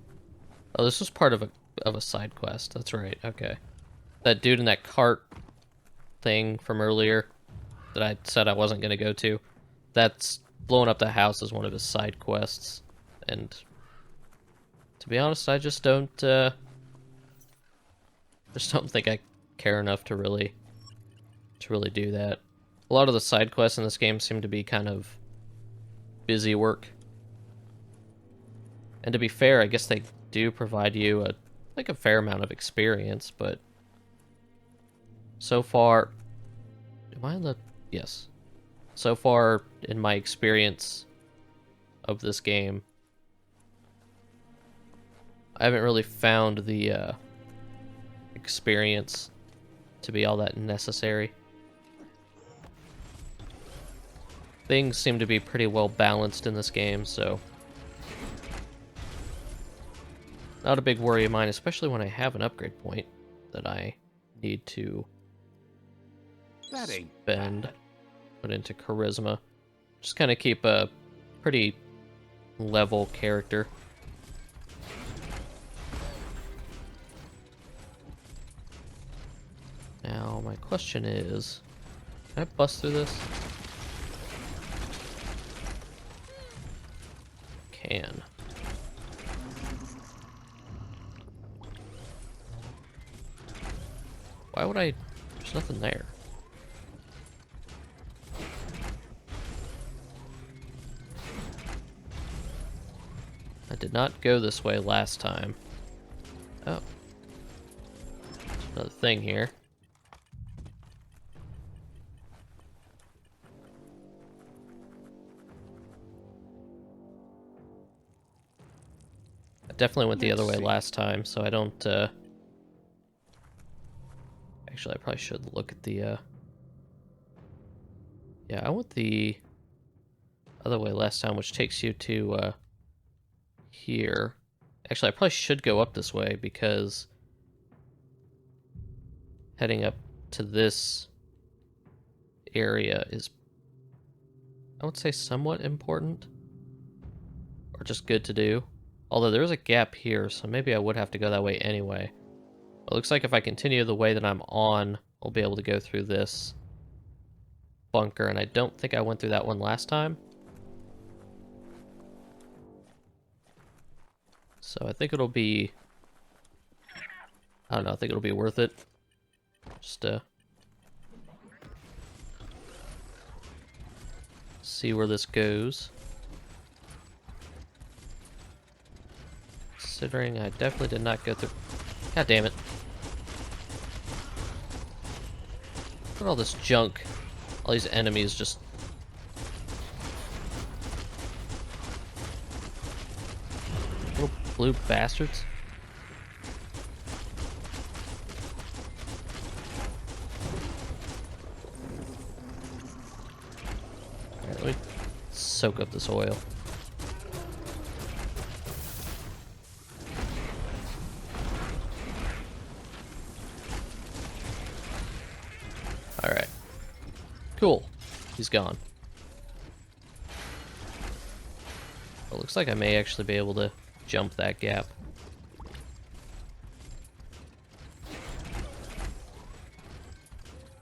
Oh, this was part of a side quest. That's right, okay. That dude in that cart thing from earlier that I said I wasn't going to go to, that's blowing up the house as one of his side quests. And to be honest, I just don't think I care enough to really do that. A lot of the side quests in this game seem to be kind of busy work. And to be fair, I guess they do provide you a fair amount of experience, but so far, am I in the... Yes. So far, in my experience of this game, I haven't really found the experience to be all that necessary. Things seem to be pretty well balanced in this game, so not a big worry of mine, especially when I have an upgrade point that I need to That ain't spend. bad. put into charisma. Just kind of keep a pretty level character. Now, my question is, can I bust through this? Can. Why would I? There's nothing there. I did not go this way last time. Oh. There's another thing here. I definitely went the other way last time, so I don't, Actually, I probably should look at the, Yeah, I went the other way last time, which takes you to, here. Actually, I probably should go up this way, because heading up to this area is, I would say, somewhat important. Or just good to do. Although there is a gap here, so maybe I would have to go that way anyway. It looks like if I continue the way that I'm on, I'll be able to go through this bunker, and I don't think I went through that one last time. So I think it'll be... I don't know, I think it'll be worth it. Just, see where this goes. Considering I definitely did not go through... God damn it. Look at all this junk. All these enemies just... Little blue bastards. Alright, let me soak up this oil. Alright. Cool. He's gone. It looks like I may actually be able to jump that gap.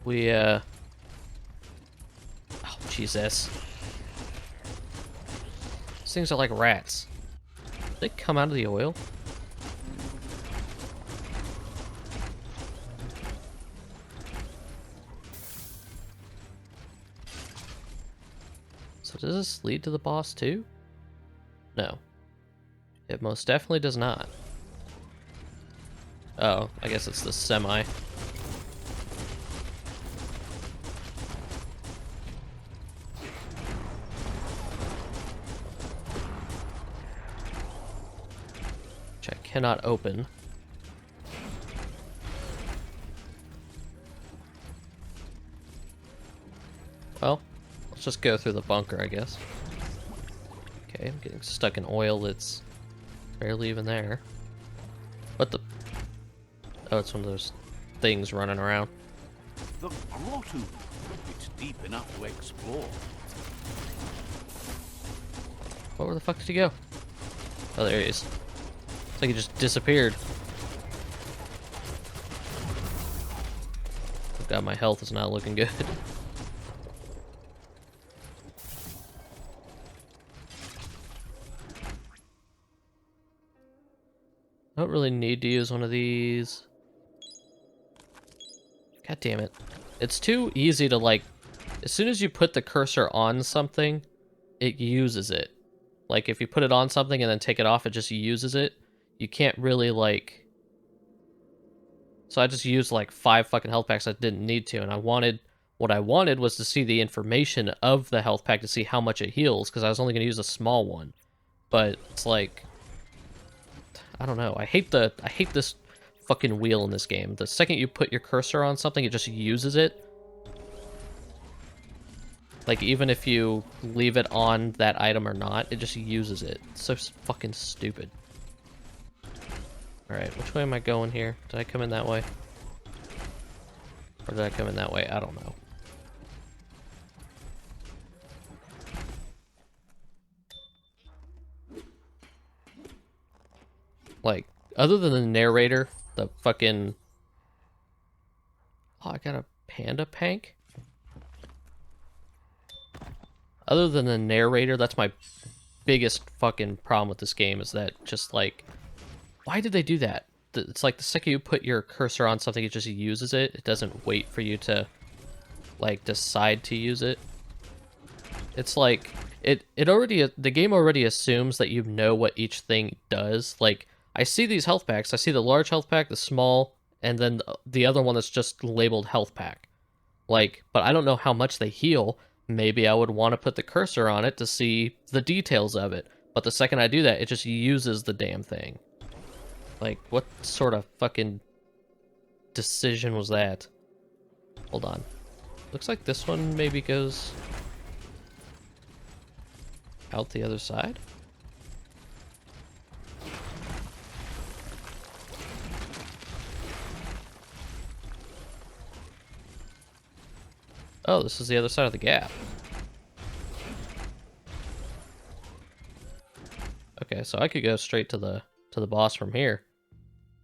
We, Oh, Jesus. These things are like rats. They come out of the oil? So does this lead to the boss too? No. It most definitely does not. Oh, I guess it's the semi. Which I cannot open. Well, let's just go through the bunker, I guess. Okay, I'm getting stuck in oil that's barely even there. What the? Oh, it's one of those things running around. The grotto. It's deep enough to explore. Where the fuck did he go? Oh, there he is. It's like he just disappeared. Oh god, my health is not looking good. I don't really need to use one of these. God damn it. It's too easy to, like, as soon as you put the cursor on something, it uses it. Like, if you put it on something and then take it off, it just uses it. You can't really, like... So I just used, like, 5 fucking health packs I didn't need to, and what I wanted was to see the information of the health pack to see how much it heals, because I was only going to use a small one. But it's like... I don't know. I hate this fucking wheel in this game. The second you put your cursor on something, it just uses it. Like, even if you leave it on that item or not, it just uses it. It's so fucking stupid. Alright, which way am I going here? Did I come in that way? Or did I come in that way? I don't know. Like, other than the narrator, the fucking... Oh, I got a panda pank? Other than the narrator, that's my biggest fucking problem with this game, is that just, like... Why did they do that? It's like the second you put your cursor on something, it just uses it. It doesn't wait for you to, like, decide to use it. It's like... The game already assumes that you know what each thing does. Like, I see these health packs. I see the large health pack, the small, and then the other one that's just labeled health pack. Like, but I don't know how much they heal. Maybe I would want to put the cursor on it to see the details of it. But the second I do that, it just uses the damn thing. Like, what sort of fucking decision was that? Hold on. Looks like this one maybe goes out the other side? Oh, this is the other side of the gap. Okay, so I could go straight to the boss from here.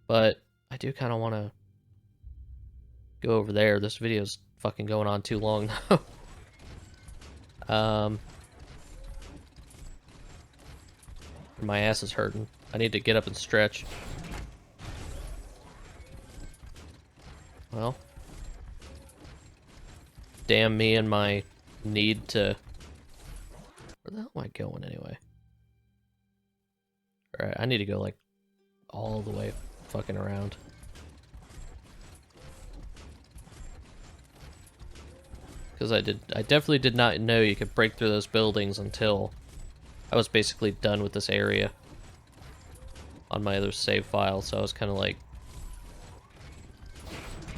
But I do kind of want to go over there. This video's fucking going on too long now. My ass is hurting. I need to get up and stretch. Well. Damn me and my need to... Where the hell am I going anyway? Alright, I need to go, like, all the way fucking around. Because I definitely did not know you could break through those buildings until I was basically done with this area on my other save file, so I was kind of like...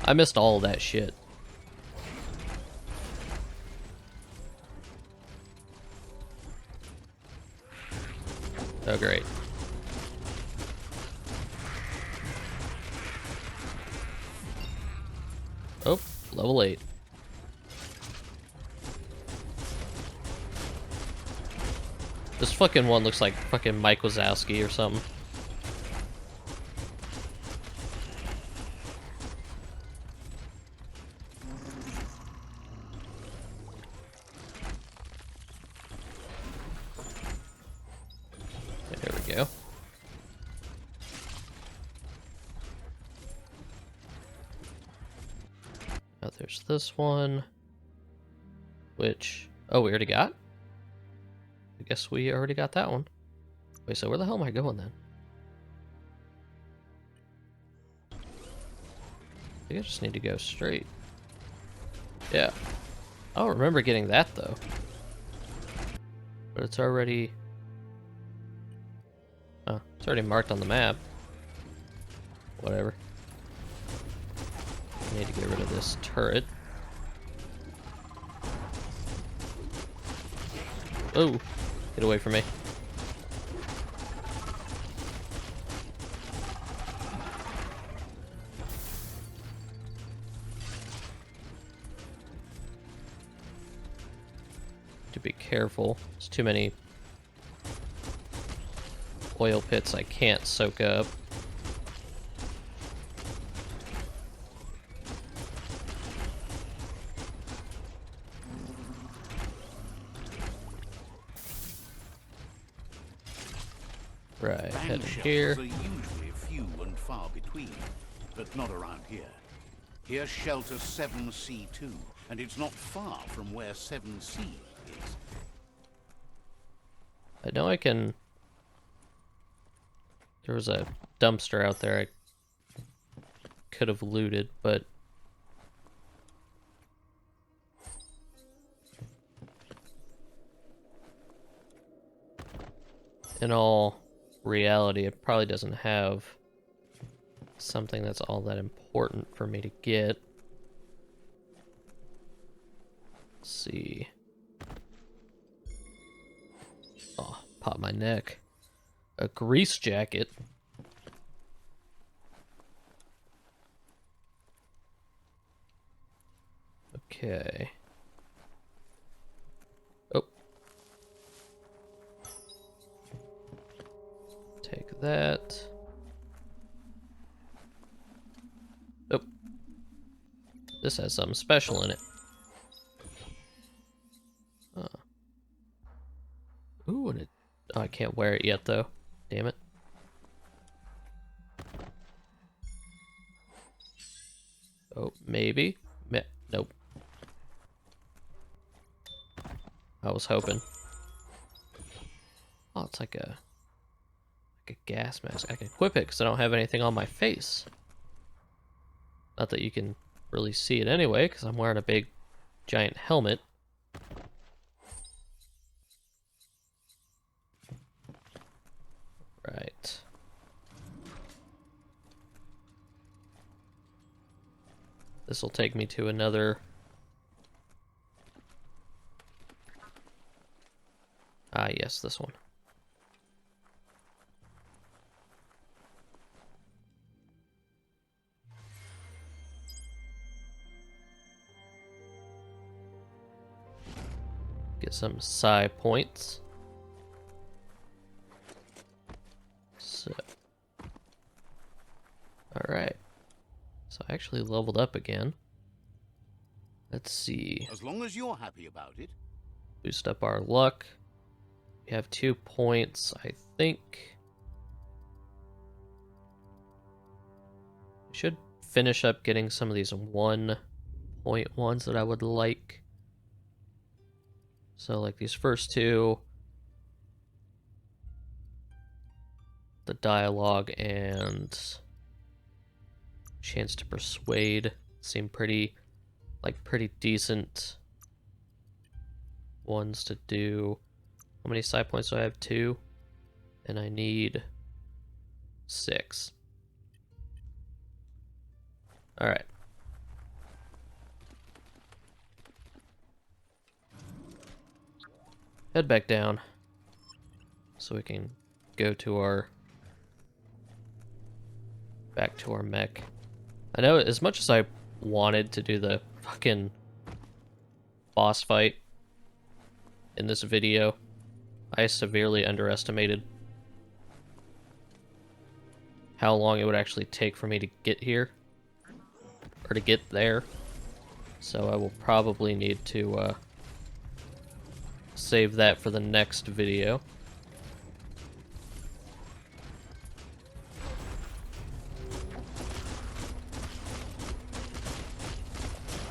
I missed all of that shit. Oh, great. Oh, level 8. This fucking one looks like fucking Mike Wazowski or something. There we go. Now there's this one, which... Oh, we already got? I guess we already got that one. Wait, so where the hell am I going then? I think I just need to go straight. Yeah. I don't remember getting that, though. But it's already... Oh, it's already marked on the map. Whatever. I need to get rid of this turret. Oh! Get away from me. To be careful. There's too many oil pits I can't soak up. Right, head in here. Are usually few and far between, but not around here. Here's shelter 7C2, and it's not far from where 7C is. I know I can... There was a dumpster out there I could have looted, but... In all reality, it probably doesn't have something that's all that important for me to get. Let's see. Oh, pop my neck. A grease jacket. Okay. Oh. Take that. This has something special in it. Ooh, and it... Oh, I can't wear it yet, though. Damn it. Oh, maybe? Nope. I was hoping. Oh, it's like a gas mask. I can equip it because I don't have anything on my face. Not that you can really see it anyway, because I'm wearing a big, giant helmet. Right. This will take me to another... Ah, yes, this one. Get some psi points. So... Alright. So I actually leveled up again. Let's see. As long as you're happy about it. Boost up our luck. We have 2 points, I think. We should finish up getting some of these 1-point ones that I would like. So like these first 2. The dialogue and chance to persuade seem pretty decent ones to do. How many psi points do I have? 2. And I need 6. Alright. Head back down. So we can go to our... back to our mech. I know as much as I wanted to do the fucking boss fight in this video, I severely underestimated how long it would actually take for me to get here, or to get there. So I will probably need to save that for the next video.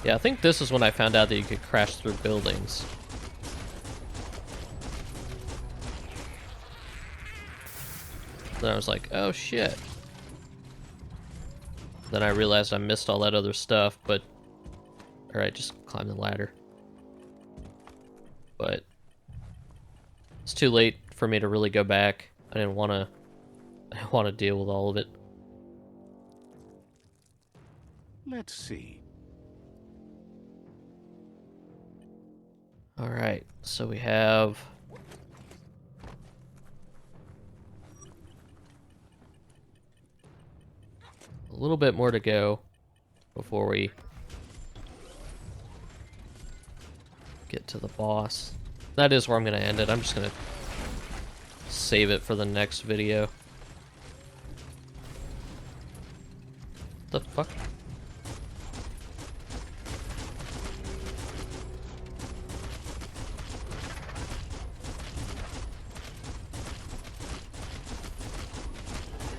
Yeah, I think this is when I found out that you could crash through buildings. Then I was like, oh shit. Then I realized I missed all that other stuff, but... Alright, just climb the ladder. But... It's too late for me to really go back. I didn't want to deal with all of it. Let's see. Alright, so we have... a little bit more to go before we get to the boss. That is where I'm going to end it. I'm just going to save it for the next video. The fuck?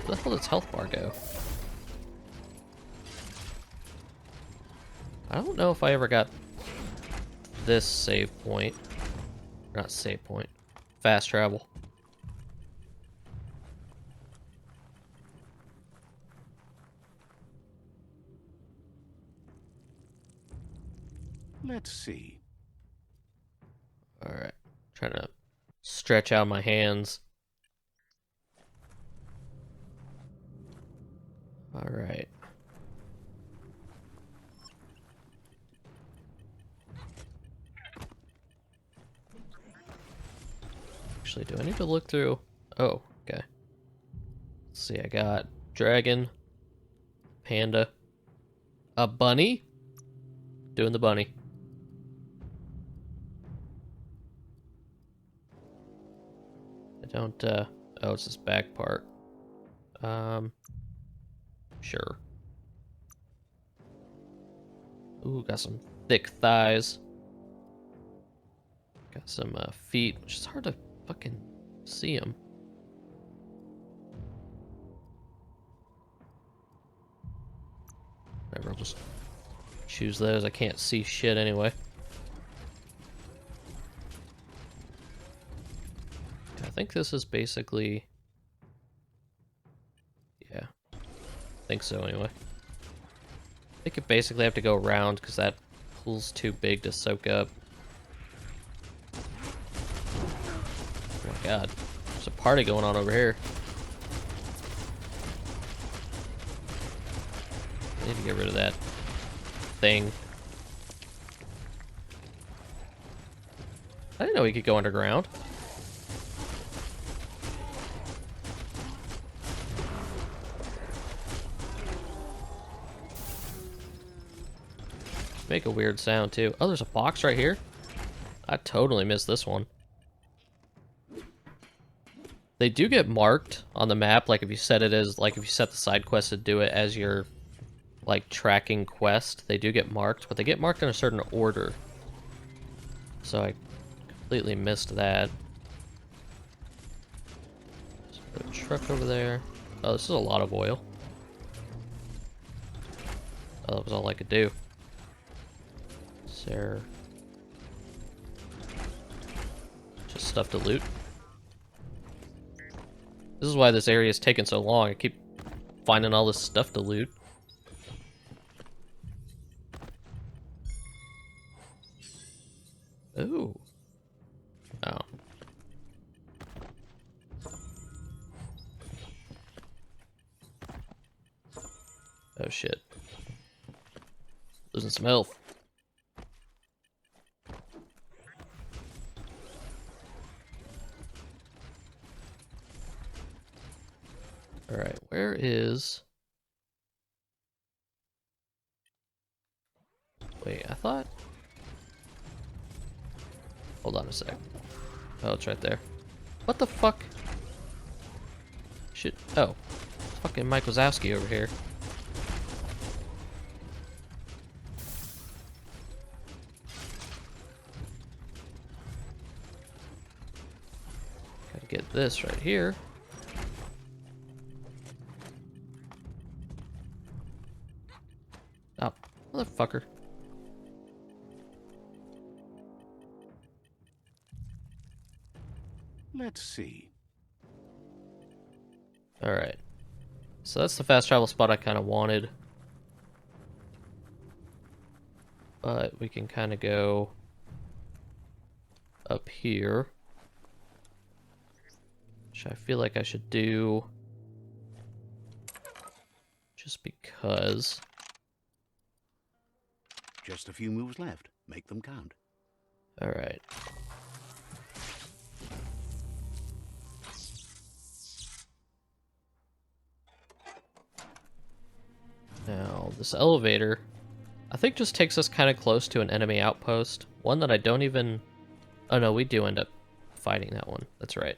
Where the hell does health bar go? I don't know if I ever got this save point. Not save point. Fast travel. Let's see. Alright. Trying to stretch out my hands. Alright. Actually, do I need to look through? Oh, okay. Let's see, I got dragon, panda, a bunny. Doing the bunny. I don't, oh, it's this back part. Sure. Ooh, got some thick thighs. Got some feet, which is hard to fucking see them. Whatever, I'll just choose those. I can't see shit anyway. I think this is basically... Yeah. I think so anyway. I think you basically have to go around because that pool's too big to soak up. Oh my god. There's a party going on over here. I need to get rid of that thing. I didn't know we could go underground. Make a weird sound too. Oh, there's a box right here. I totally missed this one. They do get marked on the map, like if you set it as, like if you set the side quest to do it as your, like, tracking quest, they do get marked, but they get marked in a certain order. So I completely missed that. Let's put a truck over there. Oh, this is a lot of oil. Oh, that was all I could do. Is there just stuff to loot? This is why this area is taking so long. I keep finding all this stuff to loot. Ooh. Oh. Oh shit. Losing some health. Alright, where is... Wait, I thought... Hold on a sec. Oh, it's right there. What the fuck? Shit. Oh. Fucking Mike Wazowski over here. Gotta get this right here. Oh, motherfucker. Let's see. Alright. So that's the fast travel spot I kind of wanted. But we can kind of go up here. Which I feel like I should do. Just because. Just a few moves left. Make them count. Alright. Now, this elevator, I think just takes us kind of close to an enemy outpost. One that I don't even... Oh no, we do end up fighting that one. That's right.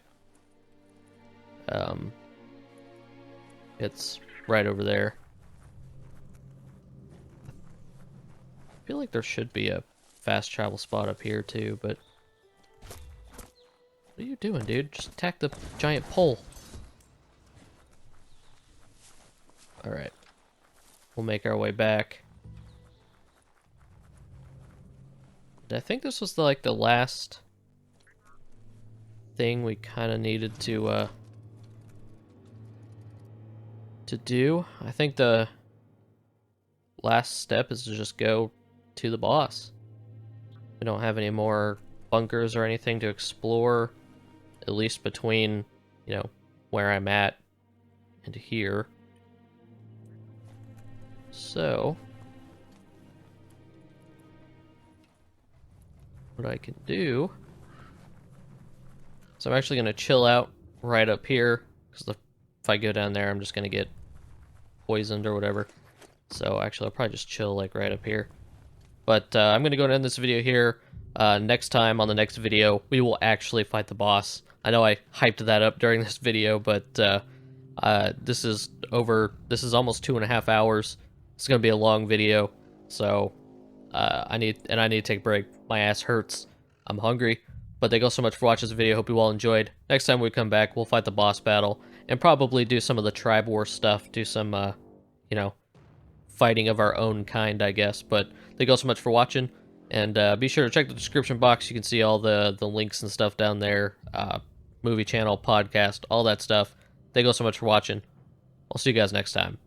It's right over there. I feel like there should be a fast travel spot up here too, but... What are you doing, dude? Just attack the giant pole. Alright. We'll make our way back. I think this was like the last thing we kind of needed to do. I think the last step is to just go to the boss. We don't have any more bunkers or anything to explore, at least between, you know, where I'm at and here. So, what I can do is I'm actually going to chill out right up here, because if I go down there, I'm just going to get poisoned or whatever. So actually, I'll probably just chill like right up here. But I'm going to go and end this video here. Next time, on the next video, we will actually fight the boss. I know I hyped that up during this video, but this is almost 2.5 hours. It's going to be a long video, so I need to take a break. My ass hurts. I'm hungry. But thank you all so much for watching this video. Hope you all enjoyed. Next time we come back, we'll fight the boss battle and probably do some of the tribe war stuff. Do some, you know, fighting of our own kind, I guess. But thank you all so much for watching. And be sure to check the description box. You can see all the links and stuff down there. Movie channel, podcast, all that stuff. Thank you all so much for watching. I'll see you guys next time.